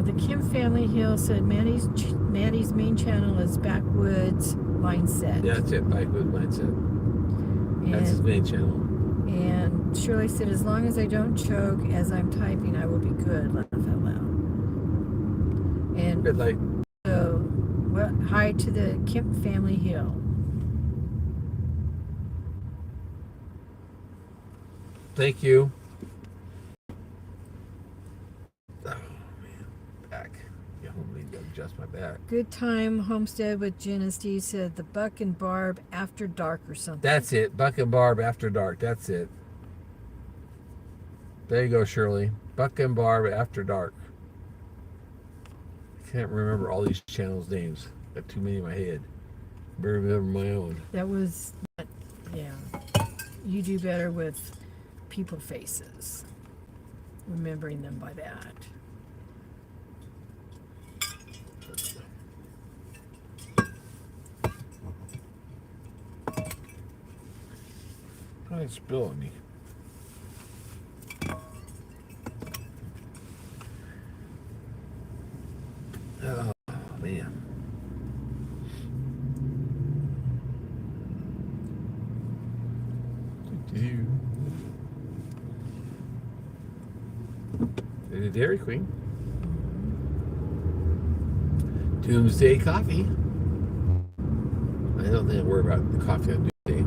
The Kim Family Hill said Maddie's main channel is Backwoods Mindset. Yeah, that's it. Backwoods Mindset. That's his main channel. And Shirley said, as long as I don't choke as I'm typing, I will be good. Laugh out loud. And Good light. so, hi to the Kim Family Hill. Thank you. Oh man, back. Yeah, I'm gonna need to adjust my back. Good time homestead with Jen and Steve said the Buck and Barb after dark or something. That's it. Buck and Barb after dark. That's it. There you go, Shirley. Buck and Barb after dark. I can't remember all these channels' names. Got too many in my head. Better remember my own. That was, yeah. You do better with people faces. Remembering them by that. Oh, it's spilling me. Oh, man. There's a Dairy Queen. Doomsday Coffee. I don't think I worry about the coffee on Doomsday.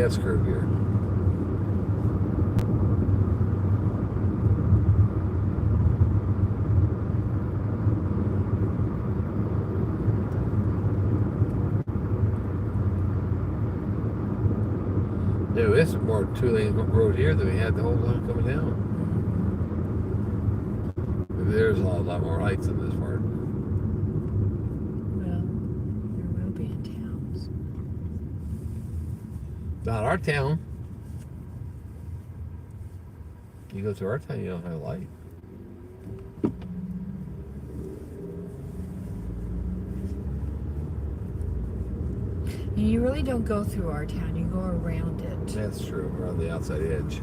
S curve here. Yeah, this is more two-lane road here than we had the whole time coming down. There's a lot more lights in this part. Well, there will be in towns. Not our town. You go to our town, you don't have a light. And you really don't go through our town, you go around it. That's true. We're on the outside edge.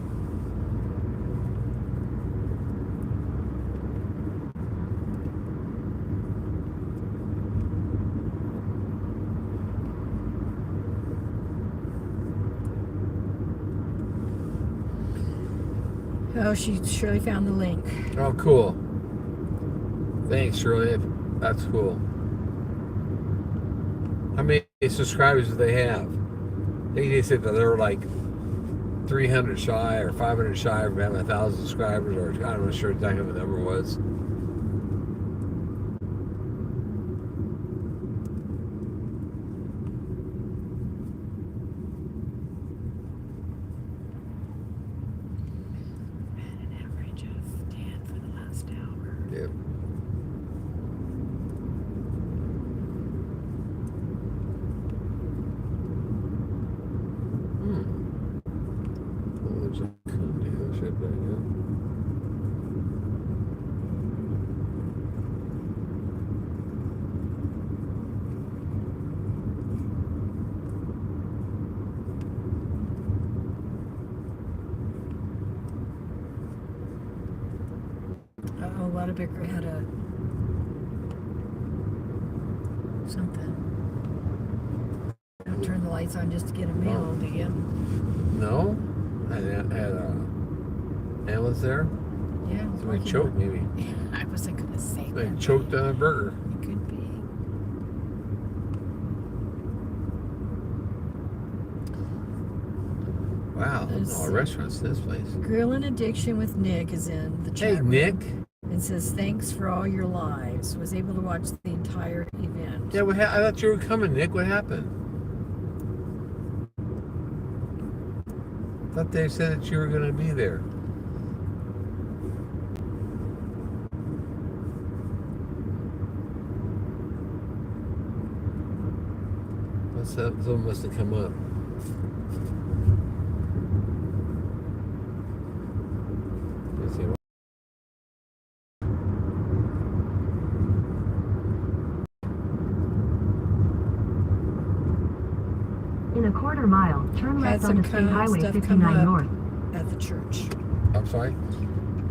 Oh, she surely found the link. Oh, cool. Thanks, Shirley. That's cool. How many subscribers do they have? I think they said that they were like 300 shy or 500 shy of having 1,000 subscribers, or I'm not sure exactly what the number was. Had an average of 10 for the last hour. Yeah. Oh, there's a coon dealership right here. Uh-oh, Whataburger had a something. I'll turn the lights on just to get a mail again. No? I had a ambulance there. Yeah, Somebody choked, maybe. I wasn't gonna say Somebody that. choked on a burger. It could be. Wow, There's- all restaurants in this place. Grilling Addiction with Nick is in the Hey, chat room. Nick. And says, thanks for all your lives. Was able to watch the entire event. Yeah, I thought you were coming, Nick. What happened? I thought they said that you were going to be there. Someone must have come up. Let's see. In a quarter mile, turn Had left some onto State kind of Highway stuff come 59 up North. at the church. I'm sorry?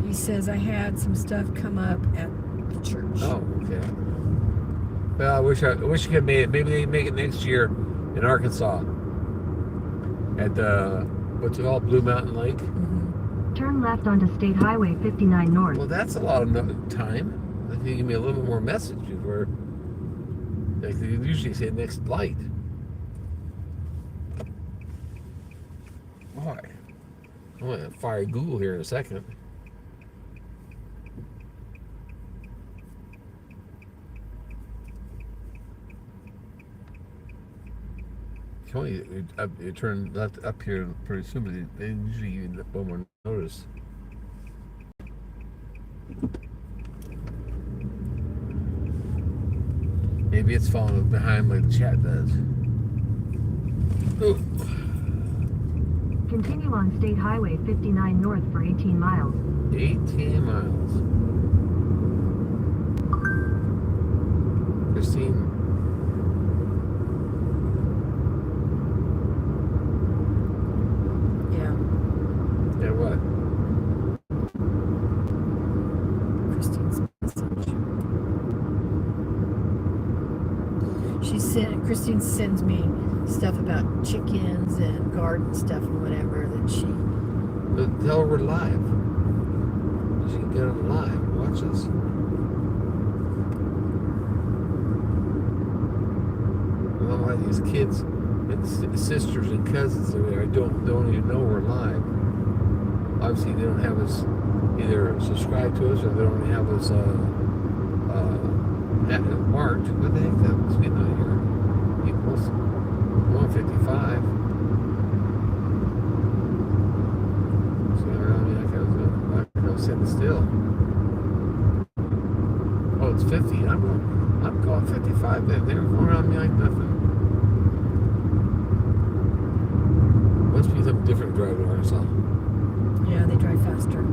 He says, I had some stuff come up at the church. Oh, okay. Well, I wish you could have made it. Maybe they make it next year in Arkansas at the, what's it called, Blue Mountain Lake. Mm-hmm. Turn left onto State Highway 59 North. Well, that's a lot of time. I think you give me a little bit more message before, like they usually say next light. Boy, I'm gonna fire Google here in a second. You turn left up here pretty soon, but they usually give you one more notice. Maybe it's falling behind like the chat does. Ooh. Continue on State Highway 59 North for 18 miles. 18 miles. Christine. Yeah. Yeah, what? Christine's message. Christine sends me stuff about chickens and garden stuff and whatever that she. But tell her we're live. She can get on live. Watch us. I don't know why these kids and sisters and cousins over there. I don't even know we're live. Obviously, they don't have us either subscribe to us or they don't have us marked. What the heck? That must be not here. Equals 155. So around me like I was sitting still. Oh, it's 50. I'm going 55. They're going around me like nothing. Must be some different driving in Arkansas. Yeah, they drive faster.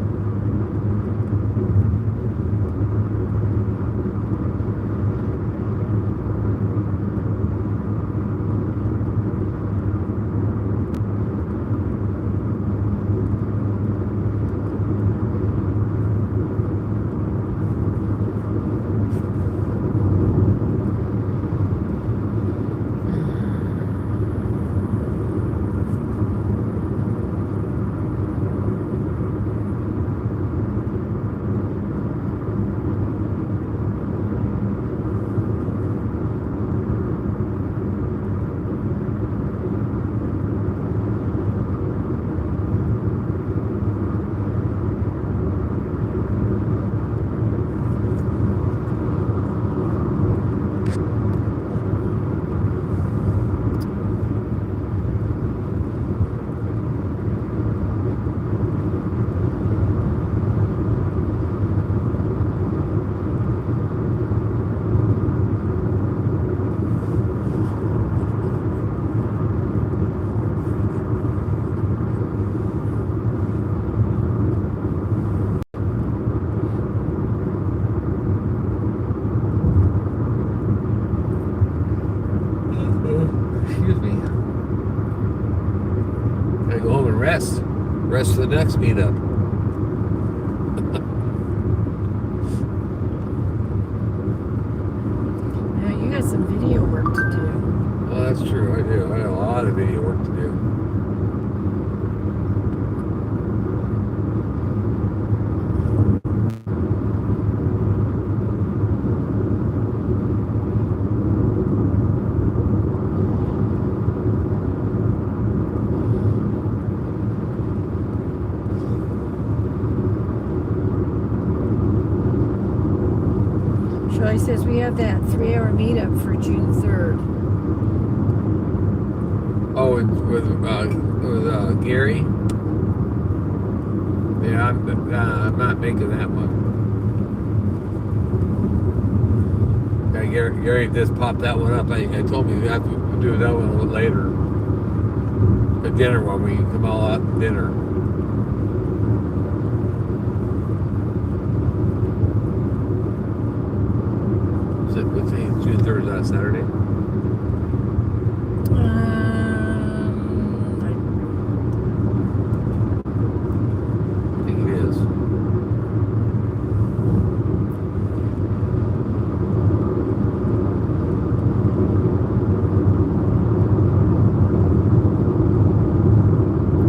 Excuse me. Gotta go home and rest. Rest for the next meetup. Yeah, you got some video work to do. Oh, that's true. I do. I got a lot of video work to do. Shelley says we have that 3-hour meetup for June 3rd. Oh, with Gary. Yeah, I'm not making that one. Yeah, Gary just popped that one up. I told me we have to do that one a little later. The dinner one, we can come all out to dinner. What's it? June 3rd, is that Saturday? I think it is.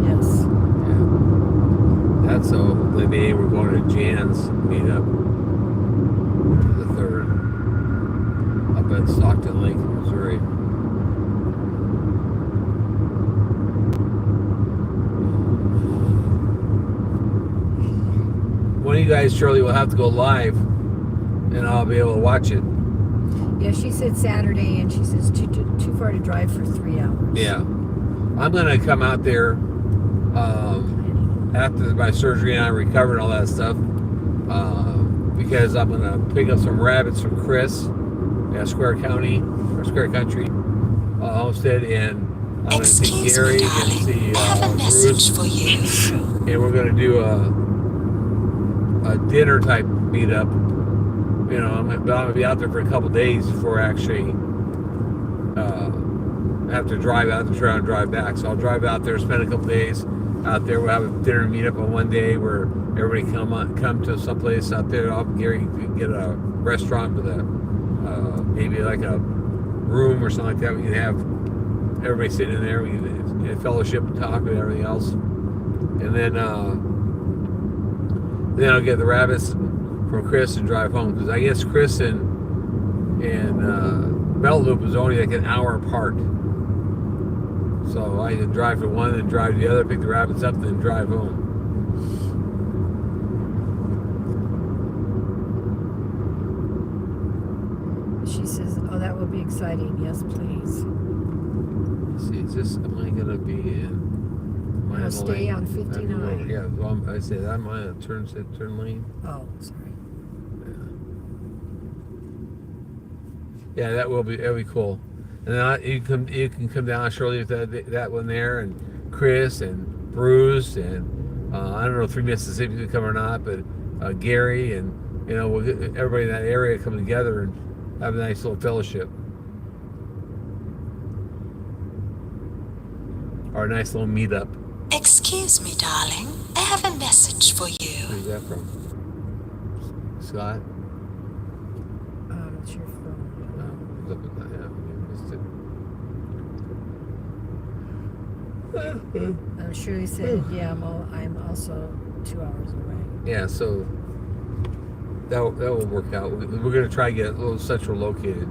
Yes. Yeah. That's so the day we're going to Jan's meetup. The 3rd. Up at Stockton Lake, Missouri. One of you guys surely will have to go live and I'll be able to watch it. Yeah, she said Saturday, and she says too far to drive for 3 hours. Yeah. I'm going to come out there after my surgery and I recover and all that stuff because I'm going to pick up some rabbits from Chris. Square County or Square Country homestead, and I'm going to see Gary and see Bruce, for you. and we're going to do a dinner type meetup. You know, I'm going to be out there for a couple days before I actually have to drive out to try and drive back. So I'll drive out there, spend a couple days out there. We'll have a dinner meetup on one day where everybody come to someplace out there. Gary can get a restaurant with a maybe like a room or something like that. We can have everybody sitting in there. We can fellowship and talk and everything else. And then I'll get the rabbits from Chris and drive home, because I guess Chris and Belt Loop is only like an hour apart. So I can drive to one and drive to the other, pick the rabbits up, then drive home. She says, "Oh, that will be exciting. Yes, please." Let's see, is this, am I going to be in? No, stay on 59. Yeah, well, I said I'm on a turn lane. Oh, sorry. Yeah, that'll be cool. And then you can come down Shirley with that one there, and Chris and Bruce and I don't know if 3 Mississippi could come or not, but Gary and we'll get everybody in that area come together and have a nice little fellowship, or a nice little meetup. Excuse me, darling. I have a message for you. Where's that from? Scott? It's your phone. Look at that. Yeah, we missed it. Shirley said, "Yeah, I'm also 2 hours away." Yeah, so that will work out. We're going to try to get a little central located.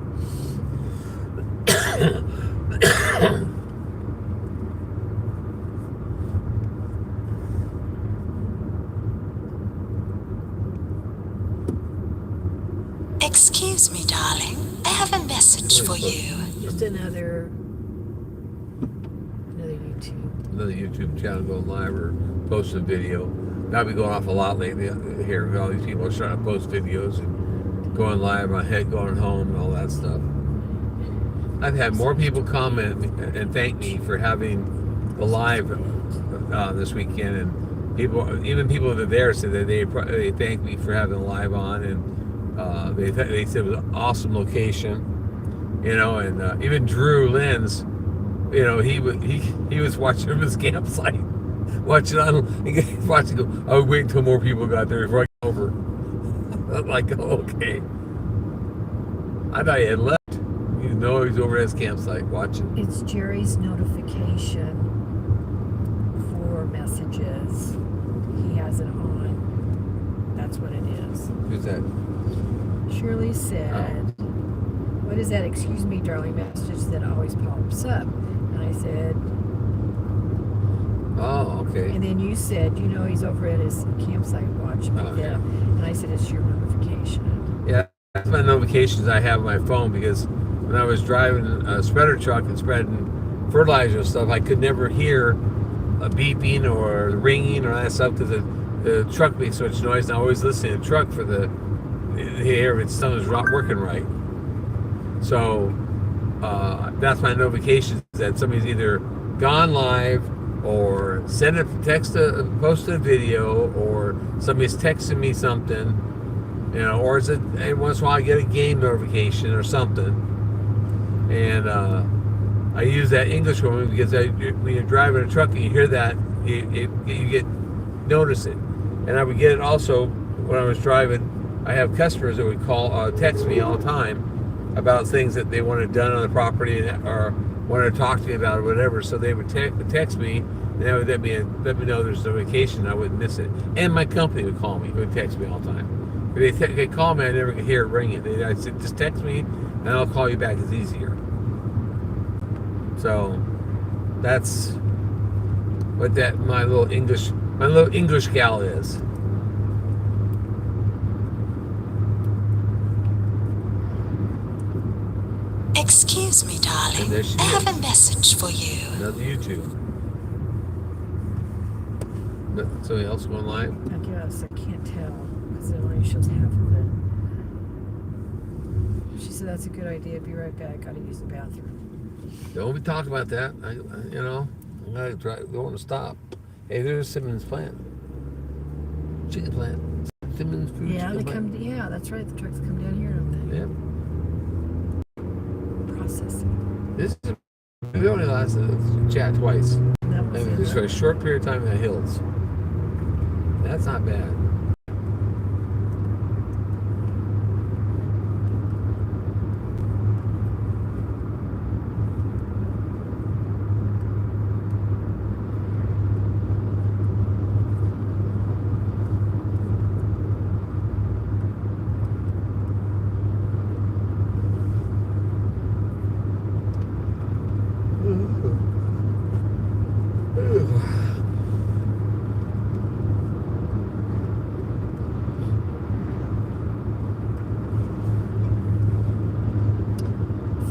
Excuse me, darling. I have a message for you. Just another YouTube. Another YouTube channel going live or posting a video. That'll be going off a lot lately here. All these people are starting to post videos and going live on head going home and all that stuff. I've had more people comment and thank me for having the live this weekend, and even people that are there said that they thank me for having the live on, and they said it was an awesome location, and even Drew Lenz, he was watching from his campsite, watching go, I would wait until more people got there before I got over. I'm like, okay. I thought he had left. He's over at his campsite watching. It's Jerry's notification for messages. He has it on. That's what it is. Who's that? Shirley said, "What is that? Excuse me, darling," message that always pops up. And I said, "Oh, okay." And then you said, he's over at his campsite watching me. Yeah. And I said, "It's your notification." Yeah, that's my notifications I have on my phone, because when I was driving a spreader truck and spreading fertilizer and stuff, I could never hear a beeping or ringing or that stuff, because the truck makes so much noise, and I always listen to the truck for the hear if something's not working right. So that's my notifications that somebody's either gone live, or posted a video, or somebody's texting me something, or every once in a while I get a game notification or something. And I use that English one because when you're driving a truck and you hear that, you notice it. And I would get it also when I was driving. I have customers that would text me all the time about things that they wanted done on the property, or wanted to talk to me about, or whatever. So they would text me, and that would let me know there's a notification. I wouldn't miss it. And my company would call me, would text me all the time. If they call me, I never could hear it ringing. I said, just text me, and I'll call you back. It's easier. So that's what my little English gal is. Excuse me, darling. I have a message for you. Another YouTube. Somebody else going live? I guess. I can't tell, because it only shows half of it. She said, "That's a good idea. Be right back. Gotta use the bathroom." Don't be talking about that. I don't want to stop. Hey, there's Simmons plant. Chicken plant. Simmons food. Yeah, chicken plant. yeah, that's right. The trucks come down here, don't they? Yeah. Processing. We only last chat twice. That was Just for a short period of time in the hills. That's not bad.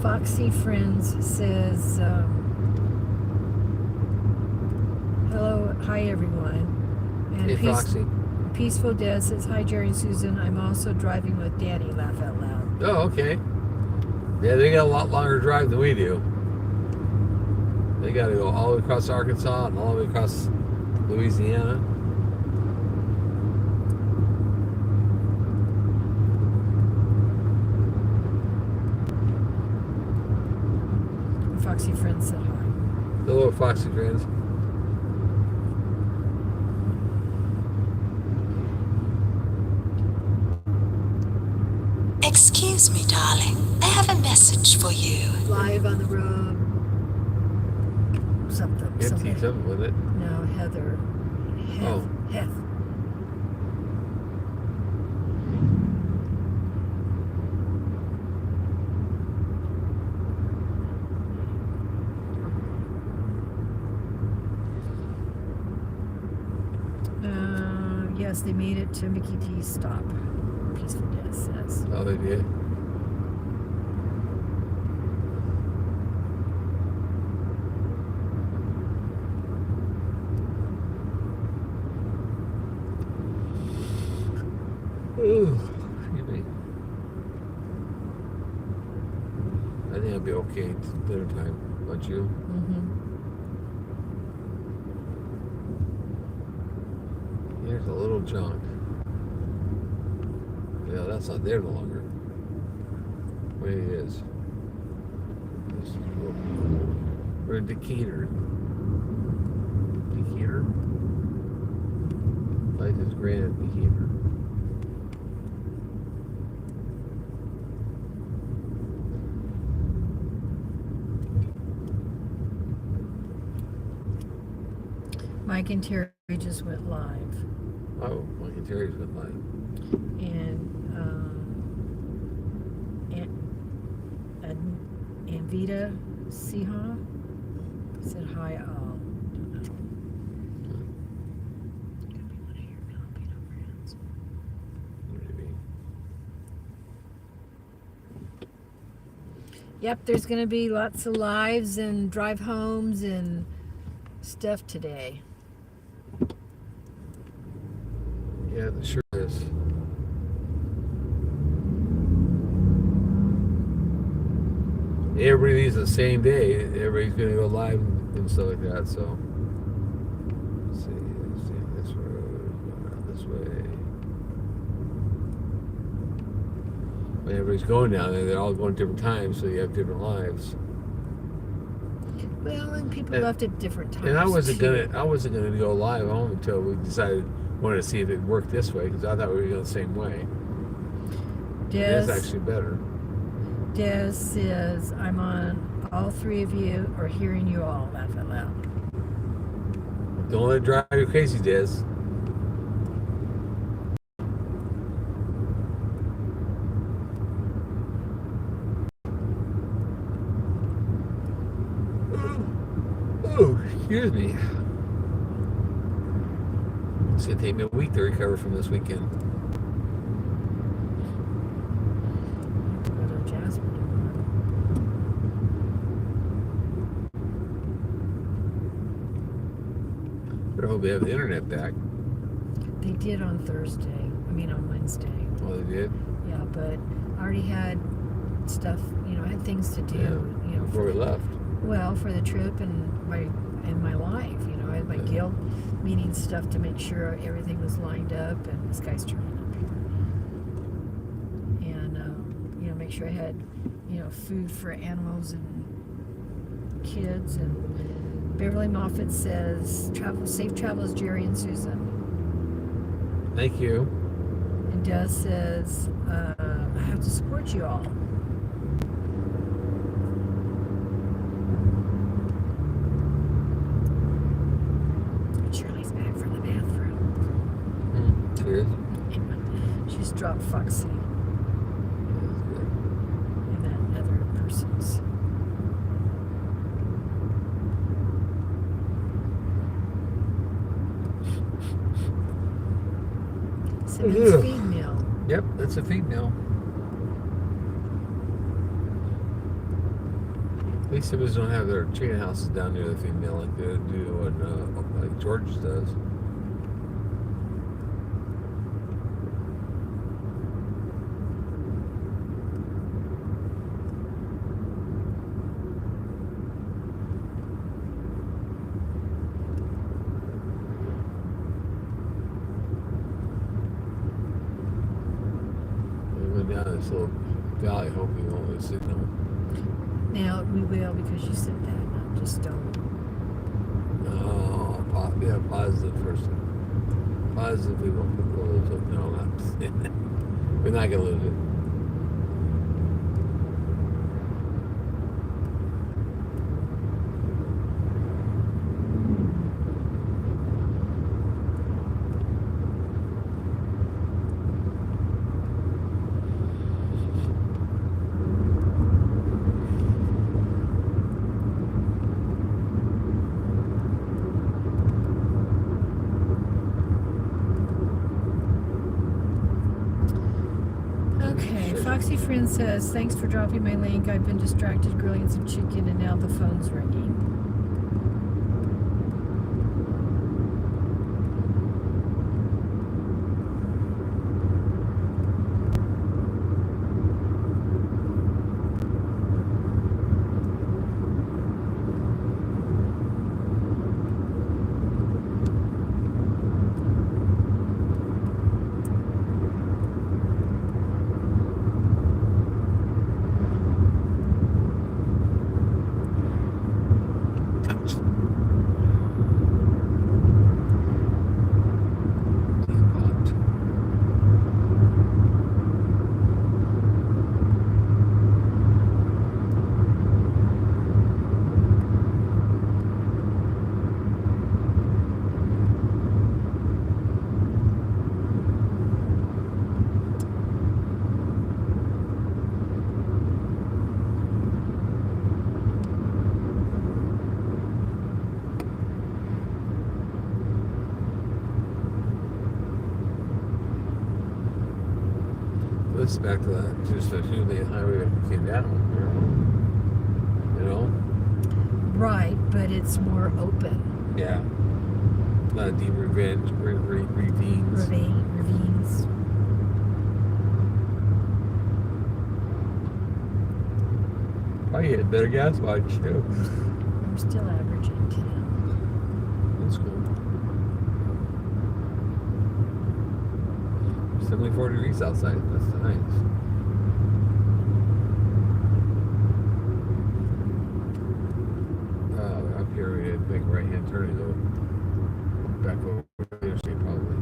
Foxy Friends says, hello, hi everyone. And Hey, Foxy. Peaceful Des says, hi Jerry and Susan. I'm also driving with Danny. Laugh out loud. Oh, okay. Yeah, they got a lot longer drive than we do. They got to go all the way across Arkansas and all the way across Louisiana. Foxy Friends said hi. Hello, Foxy friends. Excuse me, darling. I have a message for you. Live on the road. Something. Something with it. No, Heather. Oh. Heth. Yes, they made it to Mickey D's stop. Peaceful Death says. Oh, they did. Ooh, excuse me. I think I'll be okay. It's dinner time. Don't you? Mm-hmm. Here's a little junk. Yeah, that's not there no longer. Where it is. We're in Decatur. Decatur? Life is grand, Decatur. Mike and Terry just went live. Oh, Mike and Terry's been live. And Vita Siha said hi all. Could be one of your Filipino friends. Maybe. Yep, there's going to be lots of lives and drive homes and stuff today. Yeah, it sure is. Everybody leaves the same day. Everybody's going to go live and stuff like that. So, let's see this road, going around this way. When everybody's going down there, they're all going different times, so you have different lives. Well, and people left at different times. And I wasn't too. gonna go live home until we decided wanted to see if it worked this way because I thought we were going the same way. It's actually better. Des says, I'm on. All three of you are hearing you all. Laugh out loud. Don't let it drive you crazy, Des. Oh, excuse me. It's going to take me a week to recover from this weekend. Go to Jasper. Better hope they have the internet back. They did on Thursday. I mean on Wednesday. Oh, they did? Yeah, but I already had stuff, I had things to do, Before we left. well, for the trip and my life, I had my guild meeting stuff to make sure everything was lined up, and this guy's turning up here. And make sure I had, food for animals and kids. And Beverly Moffat says, safe travels, Jerry and Susan. Thank you. And Des says, I have to support you all. Shirley's back from the bathroom. Cheers. She's dropped Foxy and that other person's. Simmons feed mill. Yep, that's a feed mill. least civilians don't have their chicken houses down near the female like they do in, like George does. We went down this little valley hoping we won't lose signal. Now we will because you said that. Not just don't. No, yeah, positive first. Positive we won't lose it. No, not. We're not gonna lose it. Okay, Foxy Friend says, thanks for dropping my link. I've been distracted grilling some chicken and now the phone's ringing. This back to that just a two-lane highway that came down. You know? Right, but it's more open. Yeah. Not a deep ravines. Ravines. Probably hit better gas mileage too. We're still averaging 10. That's cool. 74 degrees outside. That's nice. Up here we had to make a right-hand turn and go back over to the interstate probably.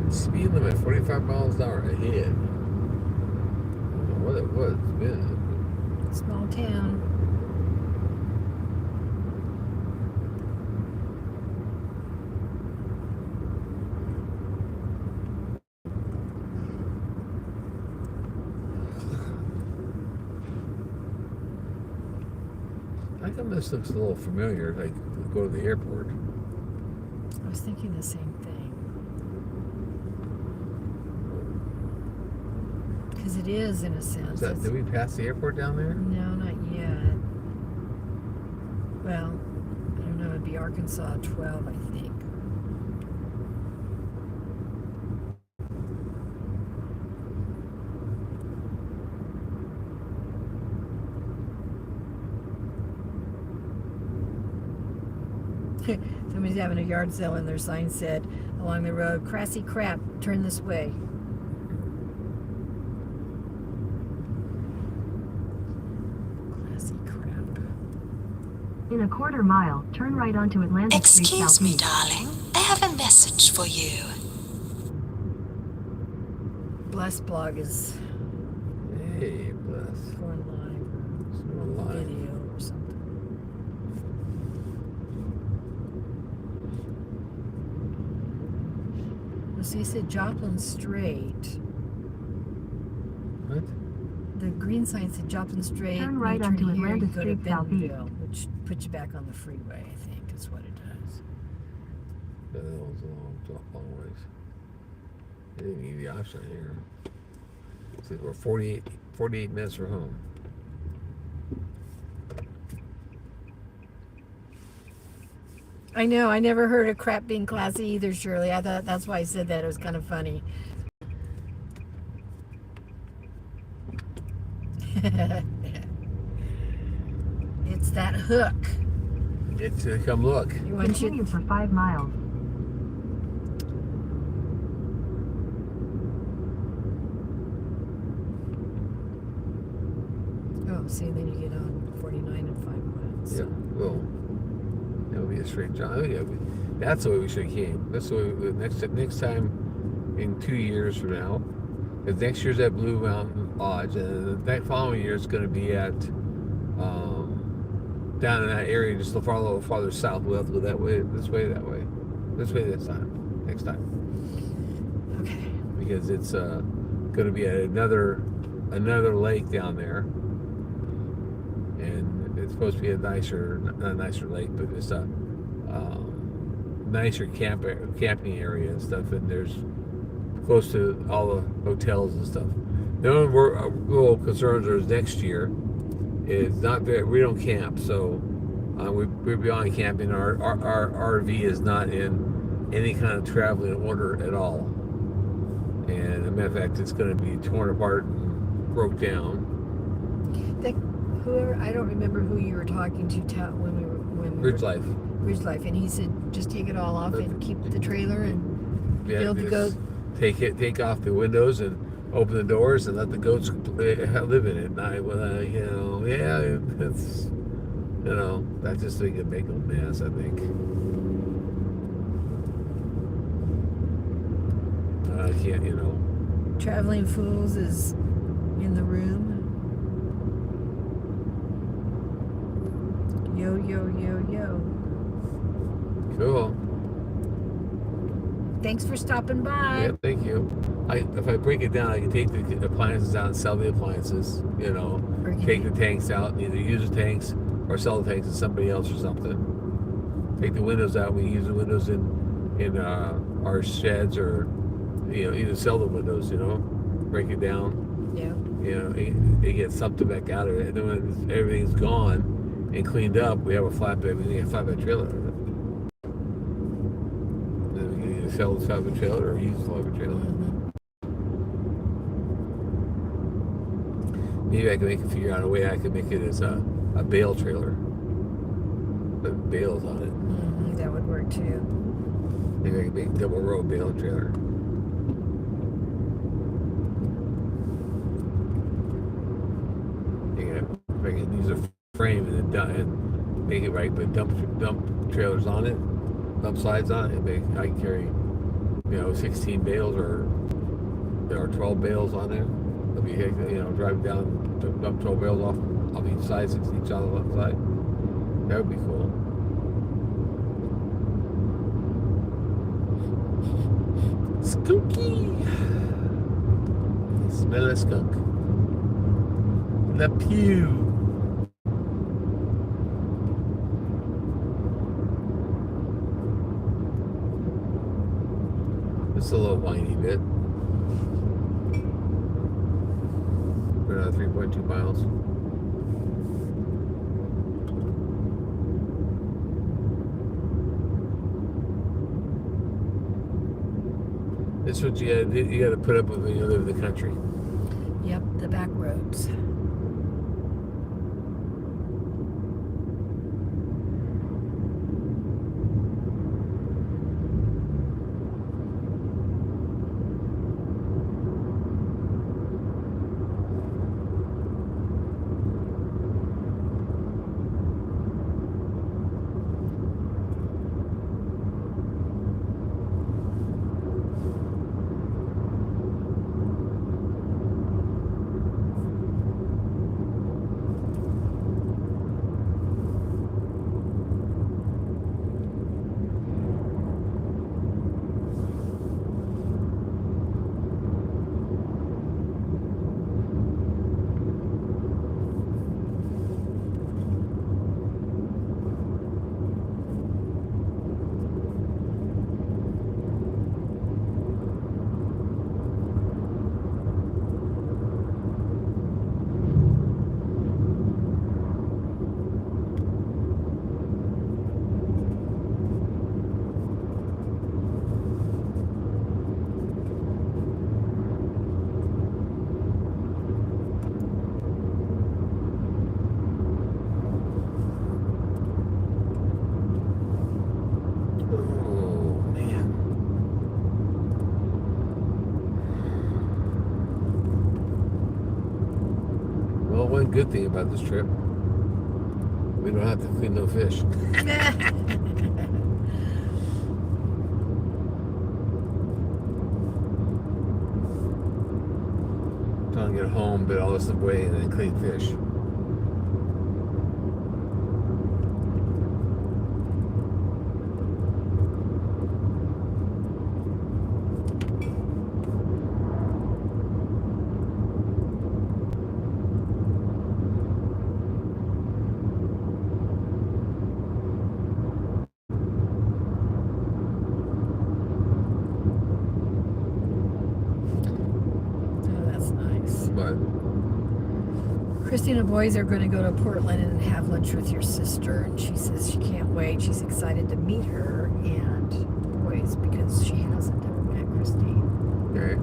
Speed limit 45 miles an hour ahead. I don't know what it was. It's been. Small town. How come this looks a little familiar? Like go to the airport. I was thinking the same thing. it is in a sense. Did we pass the airport down there? No, not yet. Well, I don't know. It'd be Arkansas 12, I think. Somebody's having a yard sale and their sign said along the road, "Crassy crap, turn this way." Classy crap. In a quarter mile, turn right onto Atlantic Street Excuse me, Southeast. darling. I have a message for you. Bless blog is Hey, bless. going live or Live. video or something. So you said Joplin Strait. What? The green sign said Joplin Strait. Turn right you onto turn here, Atlanta you go to Street Southeast. Bentonville, which puts you back on the freeway, I think is what it does. That was a long ways. They didn't give you the option here. See, we're 48 minutes from home. I know. I never heard of crap being classy either, Shirley. I thought that's why I said that. It was kind of funny. It's that hook. It's come look. You want Continue you, for 5 miles. oh, see, then you get on 49 and 5 miles. Yeah, well, it'll be a straight jump. Oh, yeah, that's the way we should have came. That's the way next time in 2 years from now. Because next year's at Blue Mountain Lodge, and that following year it's going to be at down in that area, just a little farther south. We'll have to go that way, this way this time, next time. Okay. Because it's going to be at another lake down there, and it's supposed to be a nicer, not a nicer lake, but it's a nicer camping area and stuff. And there's close to all the hotels and stuff. The only real concerns is next year. It's not very, we don't camp, so we're beyond camping. Our RV is not in any kind of traveling order at all. And as a matter of fact, it's going to be torn apart and broke down. Whoever, I don't remember who you were talking to when we Ridge Life. Ridge Life, and he said just take it all off and keep the trailer and Yeah, build the just goat. take off the windows and open the doors and let the goats live in it. And it's, that's just going to make a mess, I think. I can't, Traveling Fools is in the room. Yo, yo, yo, yo. Cool. Thanks for stopping by. Yeah, thank you. If I break it down, I can take the appliances out and sell the appliances, take the tanks out and either use the tanks or sell the tanks to somebody else or something. Take the windows out, we use the windows in our sheds, or either sell the windows, break it down, Yeah. it gets something back out of it. And then when everything's gone and cleaned up, we have a flatbed, we need a flatbed trailer. Then we can either sell the flatbed trailer or use the flatbed trailer. Maybe I can figure out a way I can make it as a bale trailer. Put bales on it. That would work too. Maybe I can make a double row bale trailer. If I can use a frame and make it right, but dump trailers on it, dump slides on it, and I can carry 16 bales or 12 bales on there. It'll be driving down, dump 12 bales off each side, 6 each on the left side. That would be cool. Skunky. Smell a skunk. The pew. It's a little whiny bit. another 3.2 miles. This is what you got to put up with when you live in the country. Yep, the back roads. One good thing about this trip, we don't have to clean no fish. Trying to get home, but all this away and then clean fish. Christina and the boys are going to go to Portland and have lunch with your sister, and she says she can't wait. She's excited to meet her and the boys because she hasn't ever met Christine. Okay.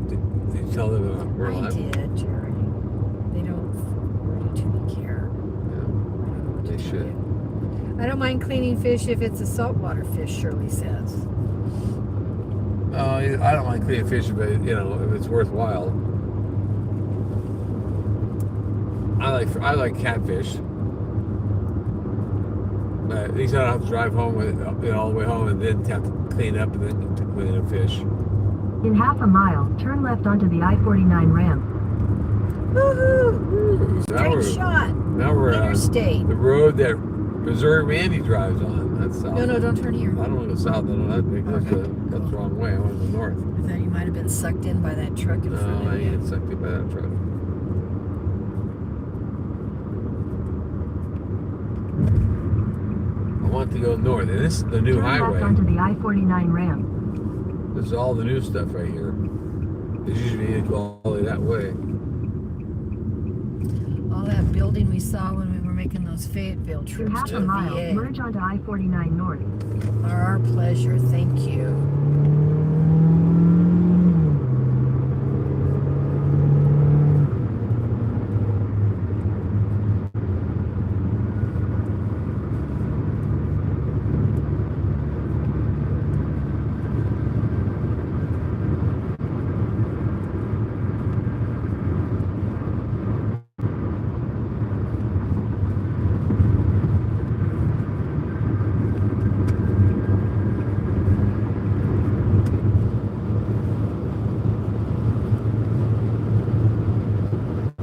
Did you tell them about her life? I did, Jerry. They don't really truly care. Yeah. They should. I don't mind cleaning fish if it's a saltwater fish, Shirley says. I don't mind cleaning fish, but if it's worthwhile. I like catfish, but at least I don't have to drive home all the way home and then have to clean up and then to clean up fish. In half a mile, turn left onto the I-49 ramp. Woohoo! Straight shot. Now we're interstate. The road that Missouri Randy drives on. That's south. No, don't turn here. I don't want to go south. I don't know that's the wrong way. I want to go north. I thought you might have been sucked in by that truck in front No, I of you. ain't sucked in by that truck. I want to go north, and this is the new highway. Turn left onto the I-49 ramp. This is all the new stuff right here. It usually need to go all the way that way. All that building we saw when we were making those Fayetteville In trips half to a the mile, VA merge onto I-49 north. are our pleasure. Thank you.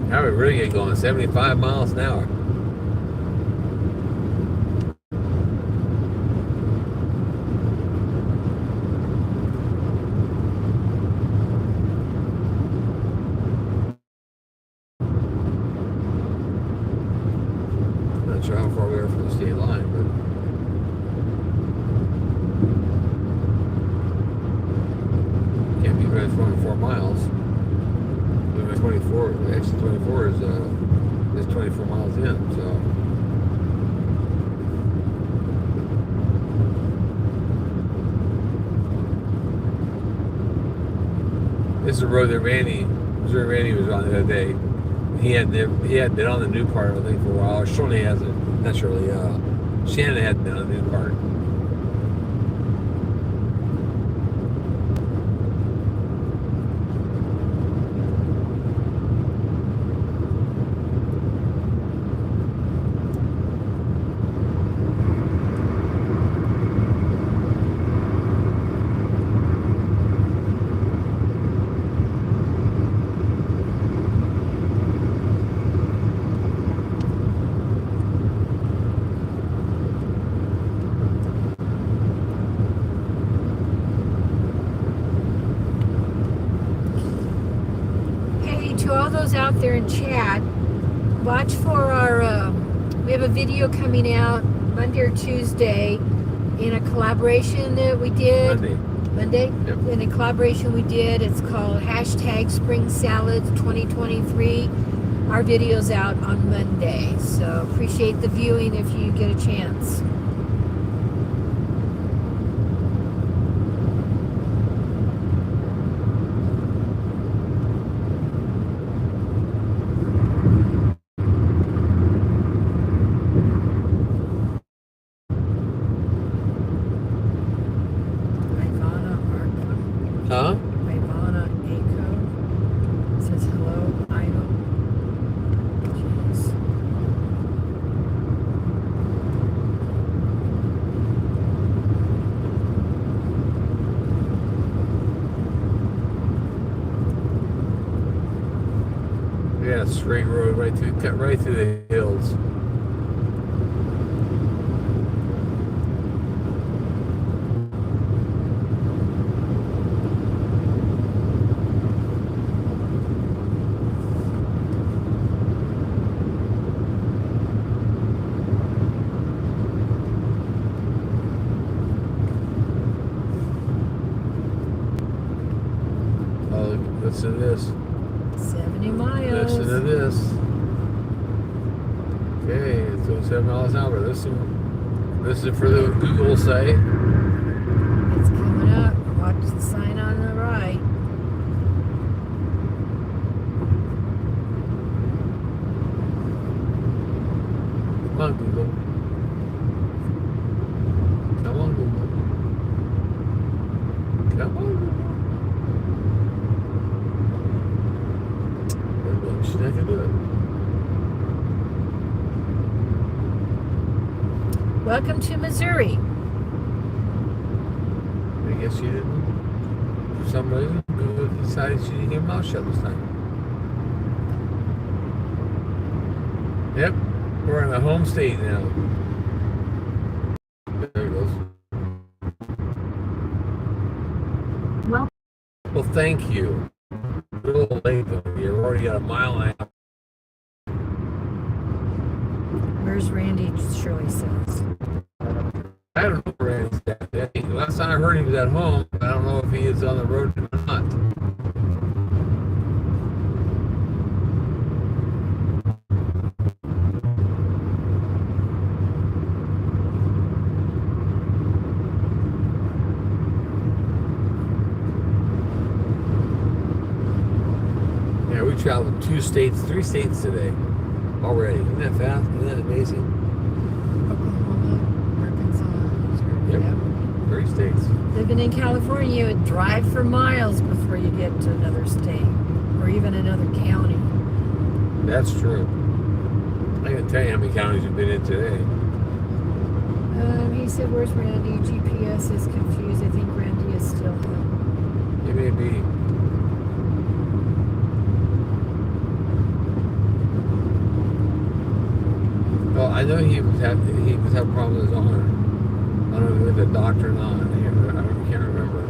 Now we really get going 75 miles an hour. Not sure how far we are from the state line, but can't be very 4 miles. exit 24 is 24 miles in. So. This is the road that Randy was on the other day. He had been on the new part, I think, for a while. Shirley hasn't. Not Shirley. Shannon hadn't been on the new part. To all those out there in chat, watch for our we have a video coming out Monday or Tuesday in a collaboration that we did Monday? Yep. In a collaboration we did. It's called #Spring Salads 2023. Our video's out on Monday, so appreciate the viewing if you get a chance. Huh? Ivana Aco says hello, Idol. Jeez. Yeah, straight road cut right through the hills. Listen to this. 70 miles. Listen to this. Okay, it's 27 miles an hour. Listen for the Google site. It's coming up. Watch the sign on the right. Come on, Google. Come on, Google. Come on, Google. She's not gonna do it. Welcome to Missouri. I guess she didn't. For some reason, Google decided she didn't get her mouth shut this time. Yep, we're in the home state now. There it goes. Well, thank you. A little late though. You're already at a mile and a half. Where's Randy? Shirley says. I don't know where Randy's at. Last time I heard he was at home. I don't know if he is on the road or not. Yeah, we traveled 2 states, 3 states today already. Isn't that fast? Isn't that amazing? Oklahoma, Arkansas. Yep. 3 states. Living in California, you would drive for miles before you get to another state or even another county. That's true. I can tell you how many counties we've been in today. He said, where's Randy? GPS is confused. I think Randy is still home. It may be. Well, I know he was having problems with his arm. I don't know if he went to the doctor or not. I can't remember.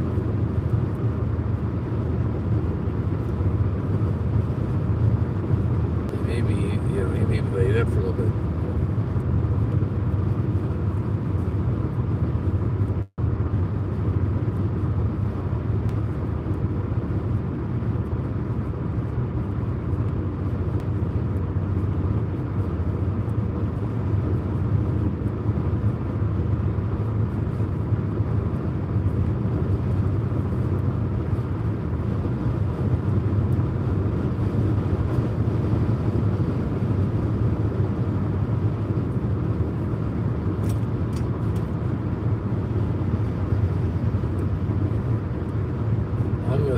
Maybe he may be laid up for a little bit.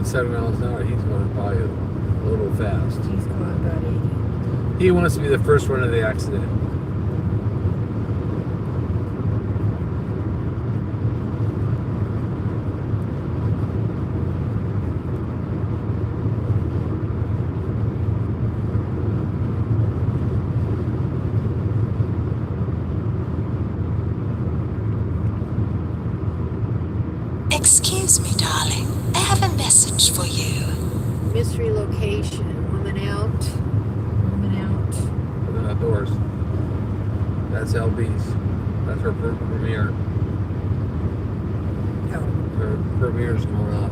going 7 miles an hour. He's going probably a little fast. He's going about 80. He wants to be the first one in the accident. Excuse me, darling. I have a message for you. Mystery location. Woman out. Woman out. Open the doors. That's LB's. That's her premiere. Oh. Her premiere's going on.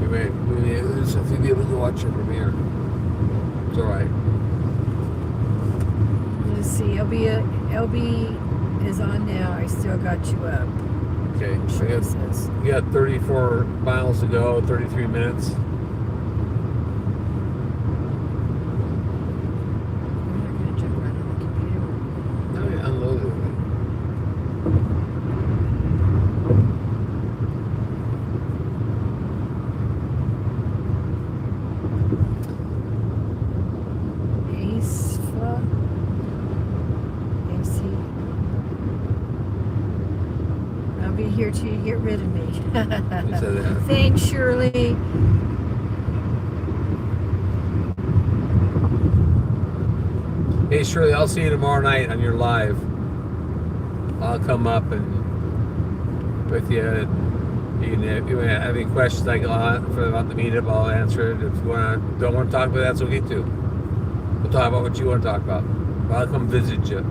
We may lose if you be able to watch her premiere. It's alright. Let's see. LB is on now. I still got you up. Okay. Sure says. You got 34 miles to go, 33 minutes. I'm not going to jump right on the computer. No, you unloaded it. I'll be here till you get rid of me. You said that. Thanks, Shirley. Hey Shirley, I'll see you tomorrow night on your live. I'll come up and with you. If you have any questions about the meetup, I'll answer it. If you don't want to talk about that, that's okay too. We'll talk about what you want to talk about. I'll come visit you.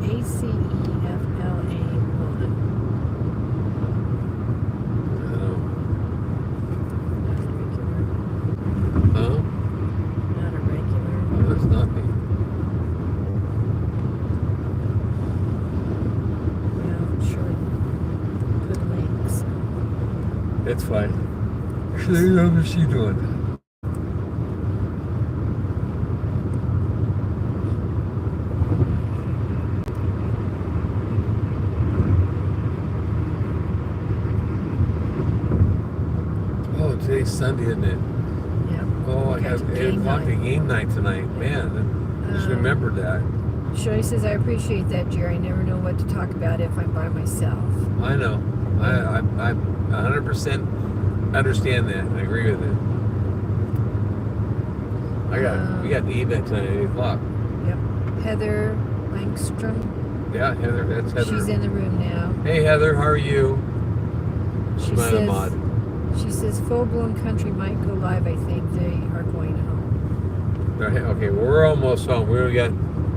ACEFLA1. Huh? Not a regular. No, that's not me. No, sure. Good links. It's fine. How's she doing? Oh, today's Sunday, isn't it? Yep. Oh, I have 8 o'clock game night tonight. Man, I just remembered that. Shirley says, I appreciate that, Jerry. I never know what to talk about if I'm by myself. I know. I 100% understand that. I agree with it. We got the event tonight at 8 o'clock. Yep. Heather Langstrom. Yeah, Heather. That's Heather. She's in the room now. Hey, Heather. How are you? She My says, mod. she says, Full Blown Country might go live. I think they are going home. Okay, well, we're almost home. We only got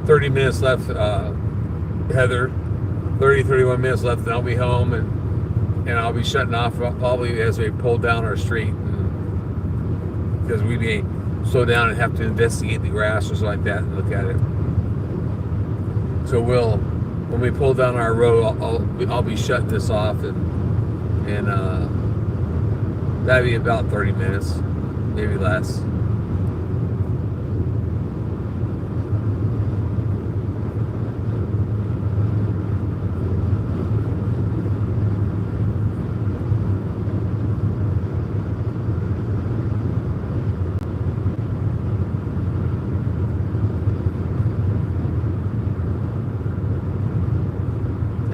30 minutes left, Heather. 31 minutes left, and I'll be home, and I'll be shutting off probably as we pull down our street, because we may slow down and have to investigate the grass or something like that and look at it. So when we pull down our road, I'll be shutting this off, and that'd be about 30 minutes, maybe less.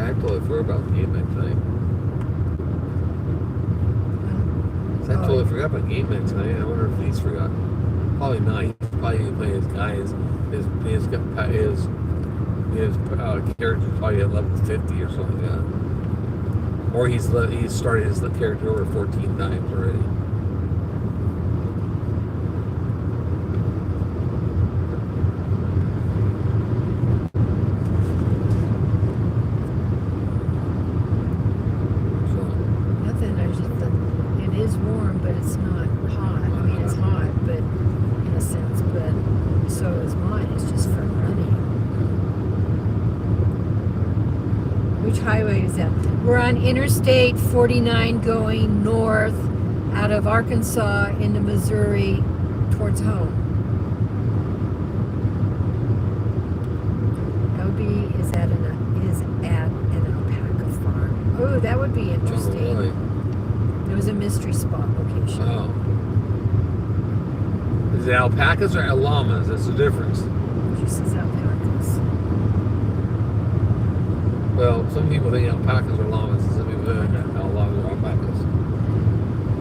I totally forgot about the game night tonight. I totally forgot about game night tonight. I wonder if he's forgot. Probably not. He's probably going to play his guy. His character's probably at level 50 or something like that. Or he's started his character over 14 times already. Nothing. It is warm, but it's not hot. I mean, it's hot, but in a sense, but so is mine. It's just from running. Which highway is that? We're on Interstate 49 going north out of Arkansas into Missouri towards home. LB is at an Oh, that would be Oh, interesting. really? It was a mystery spot location. Oh. Is it alpacas or llamas? That's the difference. She says alpacas. Well, some people think alpacas are llamas, and some people think llamas are alpacas.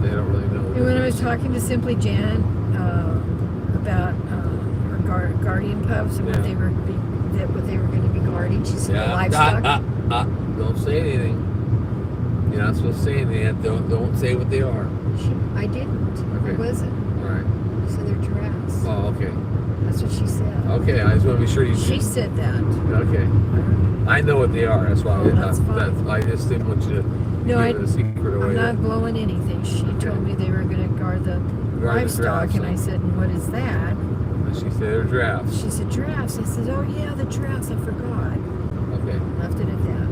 They don't really know. And when I was talking to Simply Jan about her guardian pups and what they were going to be guarding, she said livestock. Don't say anything. You're not supposed to say anything. Don't say what they are. I didn't. Okay. What was it? All right. She said they're giraffes. Oh, okay. That's what she said. Okay, I just want to be sure you. She said that. Okay. I know what they are. That's why that's fine. I just didn't want you to give the secret away. I'm not blowing anything. She told me they were going to guard the livestock, and I said, "What is that?" And she said they're giraffes. She said giraffes. I said, "Oh yeah, the giraffes. I forgot." Okay. Left it at that.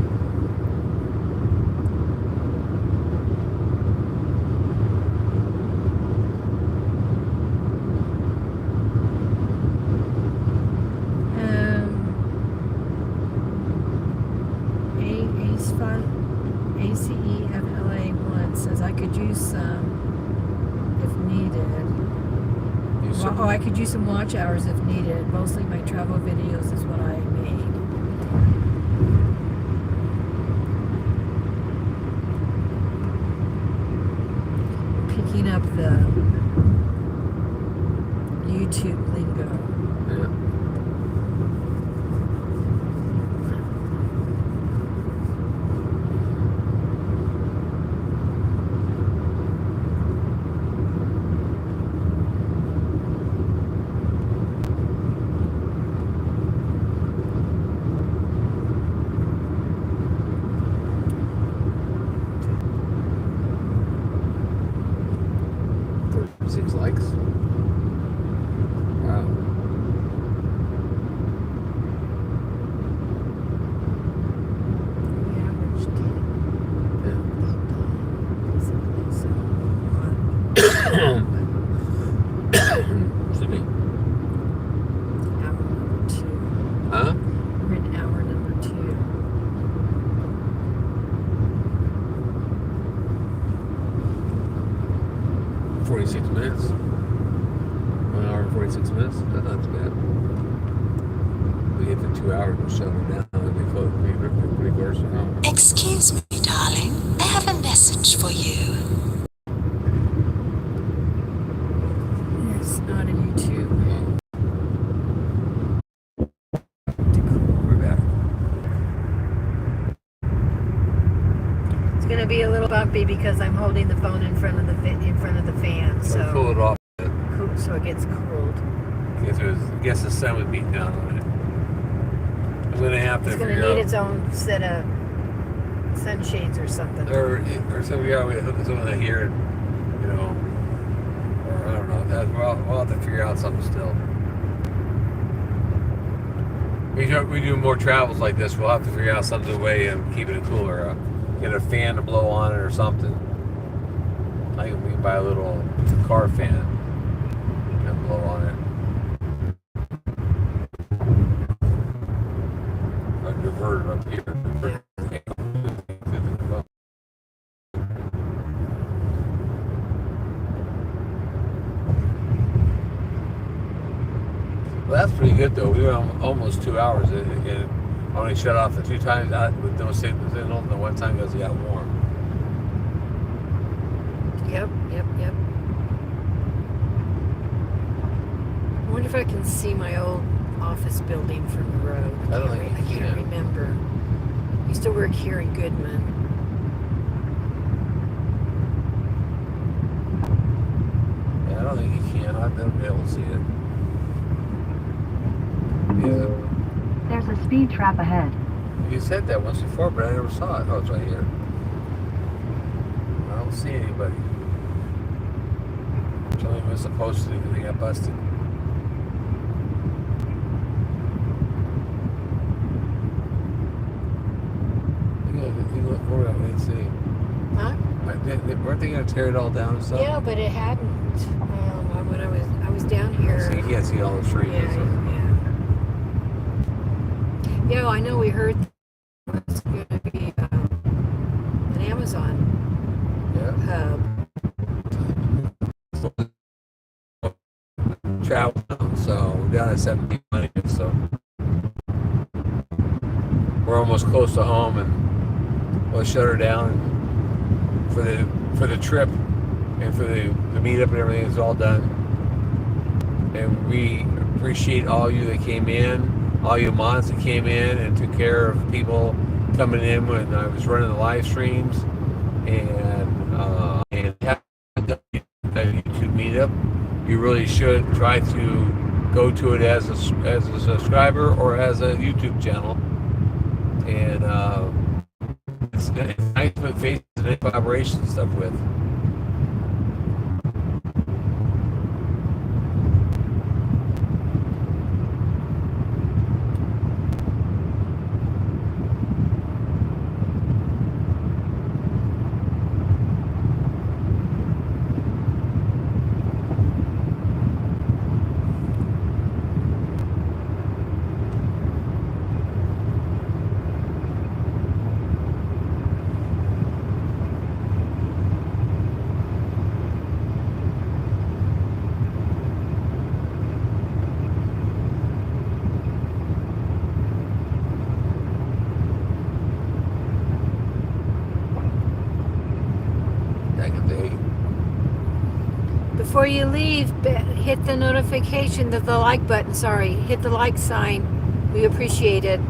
ACEFLA1 says I could use some if needed. I could use some watch hours if needed. Mostly my travel videos is what I made. Picking up the YouTube lingo. Yeah. Six likes. Wow. We averaged 10. Excuse me. Hour number 2. Huh? We're in hour number 2. 46 minutes. 1 hour and 46 minutes. That's not too bad. We get to 2 hours, we'll shut them down. And we close pretty close to home. Excuse me, darling. I have a message for you. It's not a YouTube. We're back. It's gonna be a little bumpy because I'm holding the phone in front of the fan, So pull it off. so it gets cooled. I guess the sun would beat down on it. I'm gonna have to It's gonna figure need out. its own set of sunshades or something. Or some we hook something in here, you know, or I don't know. We'll have to figure out something still. We do more travels like this. We'll have to figure out something way of keeping it cooler. Get a fan to blow on it or something. I think we can buy a little car fan and blow on it. Or divert it up here. Well, that's pretty good though. We were almost 2 hours and only shut off the 2 times with no signal. The one time because it got warm. Yep. I wonder if I can see my old office building from the road. I don't think you I can't can. remember. I used to work here in Goodman. Yeah, I don't think you can. I've never been able to see it. Yeah. There's a speed trap ahead. You said that once before, but I never saw it. Oh, it's right here. I don't see anybody. Somebody was supposed to because they got busted. You look forward to it, see. Huh? Weren't they going to tear it all down and stuff? Yeah, but it hadn't. When I was down here. So you can't see all the trees. Yeah, I know we heard there was going to be an about 7 people on it, so we're almost close to home, and we'll shut her down for the trip and for the meetup and everything is all done. And we appreciate all you that came in, all you mods that came in and took care of people coming in when I was running the live streams, and have a YouTube meetup. You really should try to go to it as a subscriber or as a YouTube channel. And it's nice to put faces and collaboration and stuff with. Before you leave, hit the notification, the like button, sorry. Hit the like sign. We appreciate it.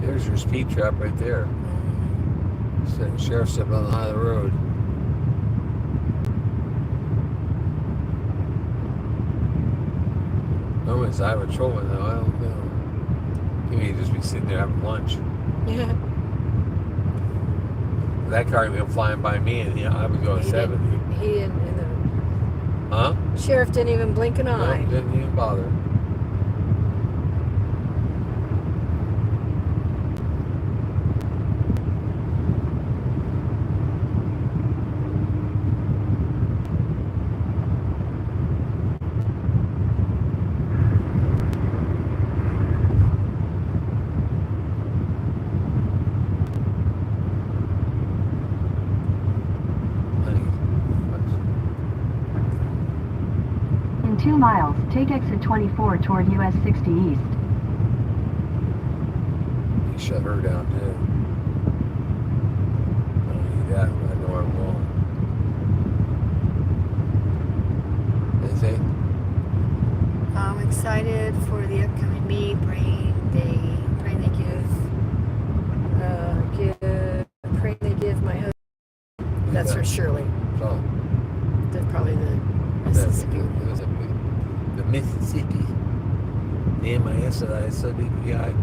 There's your speed trap right there. Sheriff's sitting on the side of the road. No, it's Iowa trolling though. I don't know. He may just be sitting there having lunch. Yeah. That car would be flying by me, and I was going 70. He didn't. Huh? Sheriff didn't even blink an eye. No, didn't even bother. In 2 miles, take exit 24 toward US 60 East. He shut her down too. I don't need that. I know where I'm going. Is he? I'm excited for the upcoming meet. Pray they give my husband. That's for Shirley. So, That's probably the Mississippi. The Mississippi. The MISSIPPI.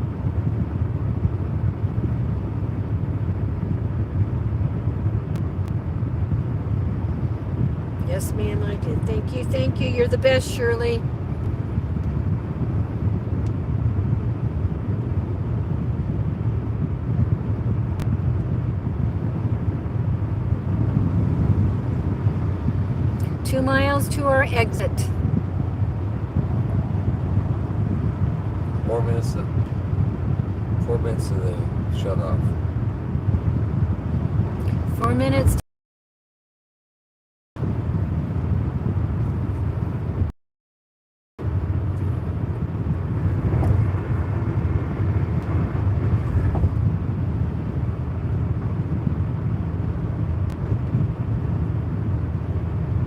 Yes, ma'am, I did. Thank you, thank you. You're the best, Shirley. Two miles to our exit. 4 minutes to the shut off. 4 minutes.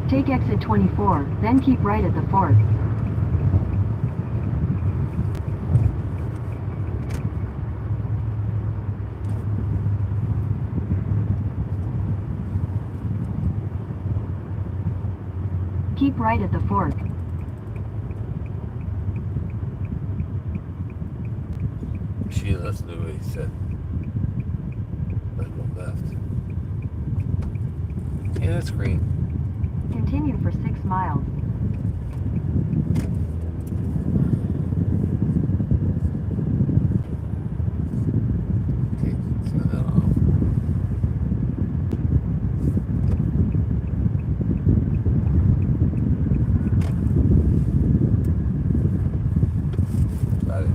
Take exit 24, then keep right at the fork. Keep right at the fork. She didn't listen to what he said. Let's go left. Yeah, that's green. Continue for 6 miles. Okay, turn that off. Got it.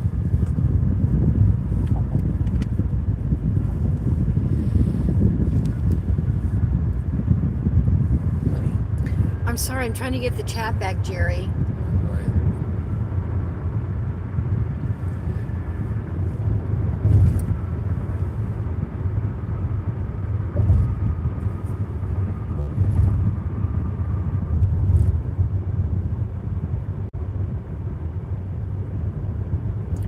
I'm sorry, I'm trying to get the chat back, Jerry. All right.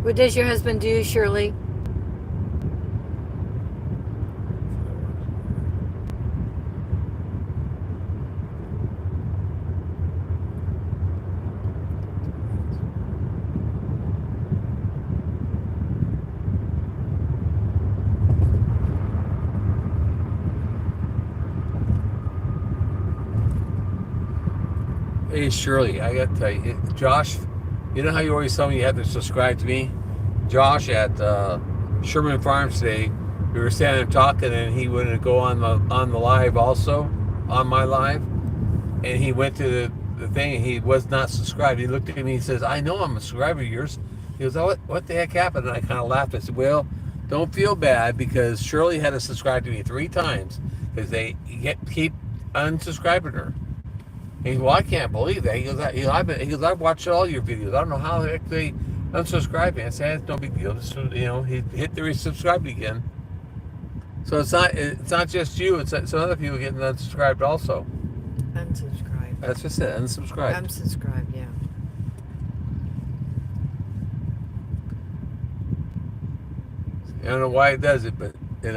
What does your husband do, Shirley? Hey Shirley, I got to tell you, Josh, you know how you always tell me you have to subscribe to me? Josh at Sherman Farms today, we were standing there talking, and he wanted to go on the live also, on my live, and he went to the thing, and he was not subscribed. He looked at me, he says, I know I'm a subscriber of yours. He goes, oh, what the heck happened? And I kind of laughed. I said, well, don't feel bad, because Shirley had to subscribe to me 3 times because they keep unsubscribing her. He goes, well, I can't believe that. He goes, I've watched all your videos. I don't know how the heck they unsubscribe me. I said, it's no big deal. Just, he hit the resubscribed again. So it's not just you. It's some other people getting unsubscribed also. Unsubscribe. That's just it. Unsubscribe. Unsubscribe, yeah. I don't know why it does it, but we're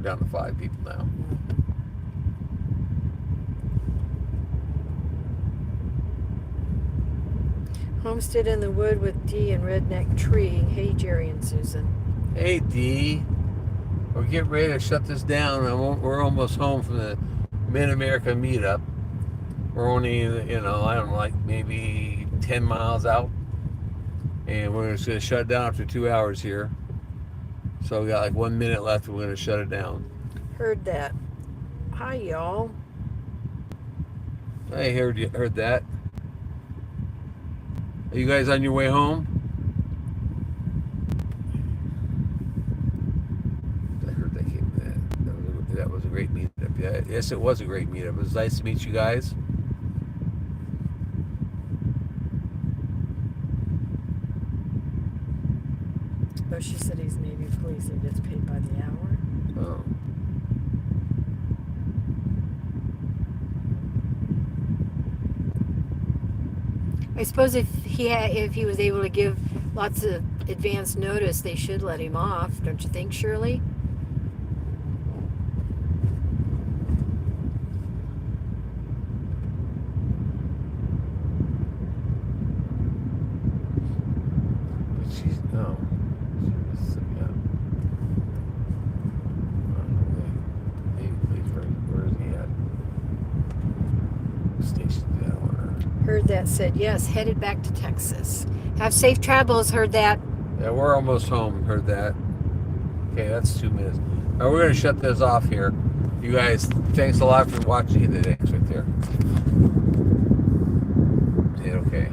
down to 5 people now. Homestead in the wood with D and redneck tree. Hey, Jerry and Susan. Hey D, we're getting ready to shut this down. We're almost home from the Mid-America meetup. We're only, I don't know, like maybe 10 miles out. And we're just going to shut it down after 2 hours here. So we got like 1 minute left, and we're going to shut it down. Heard that. Hi, y'all. I heard that. Are you guys on your way home? I heard that came. That was a great meetup. Yeah, yes, it was a great meetup. It was nice to meet you guys. Oh, she said he's Navy police and gets paid by the hour. Oh. I suppose if he was able to give lots of advance notice, they should let him off. Don't you think, Shirley? But she's no. Yeah. Where is he at? Station's down. Heard that. Said yes. Headed back to Texas. Have safe travels. Heard that. Yeah, we're almost home. Heard that. Okay, that's 2 minutes. All right, we're going to shut this off here. You guys, thanks a lot for watching today. It's right there. Okay.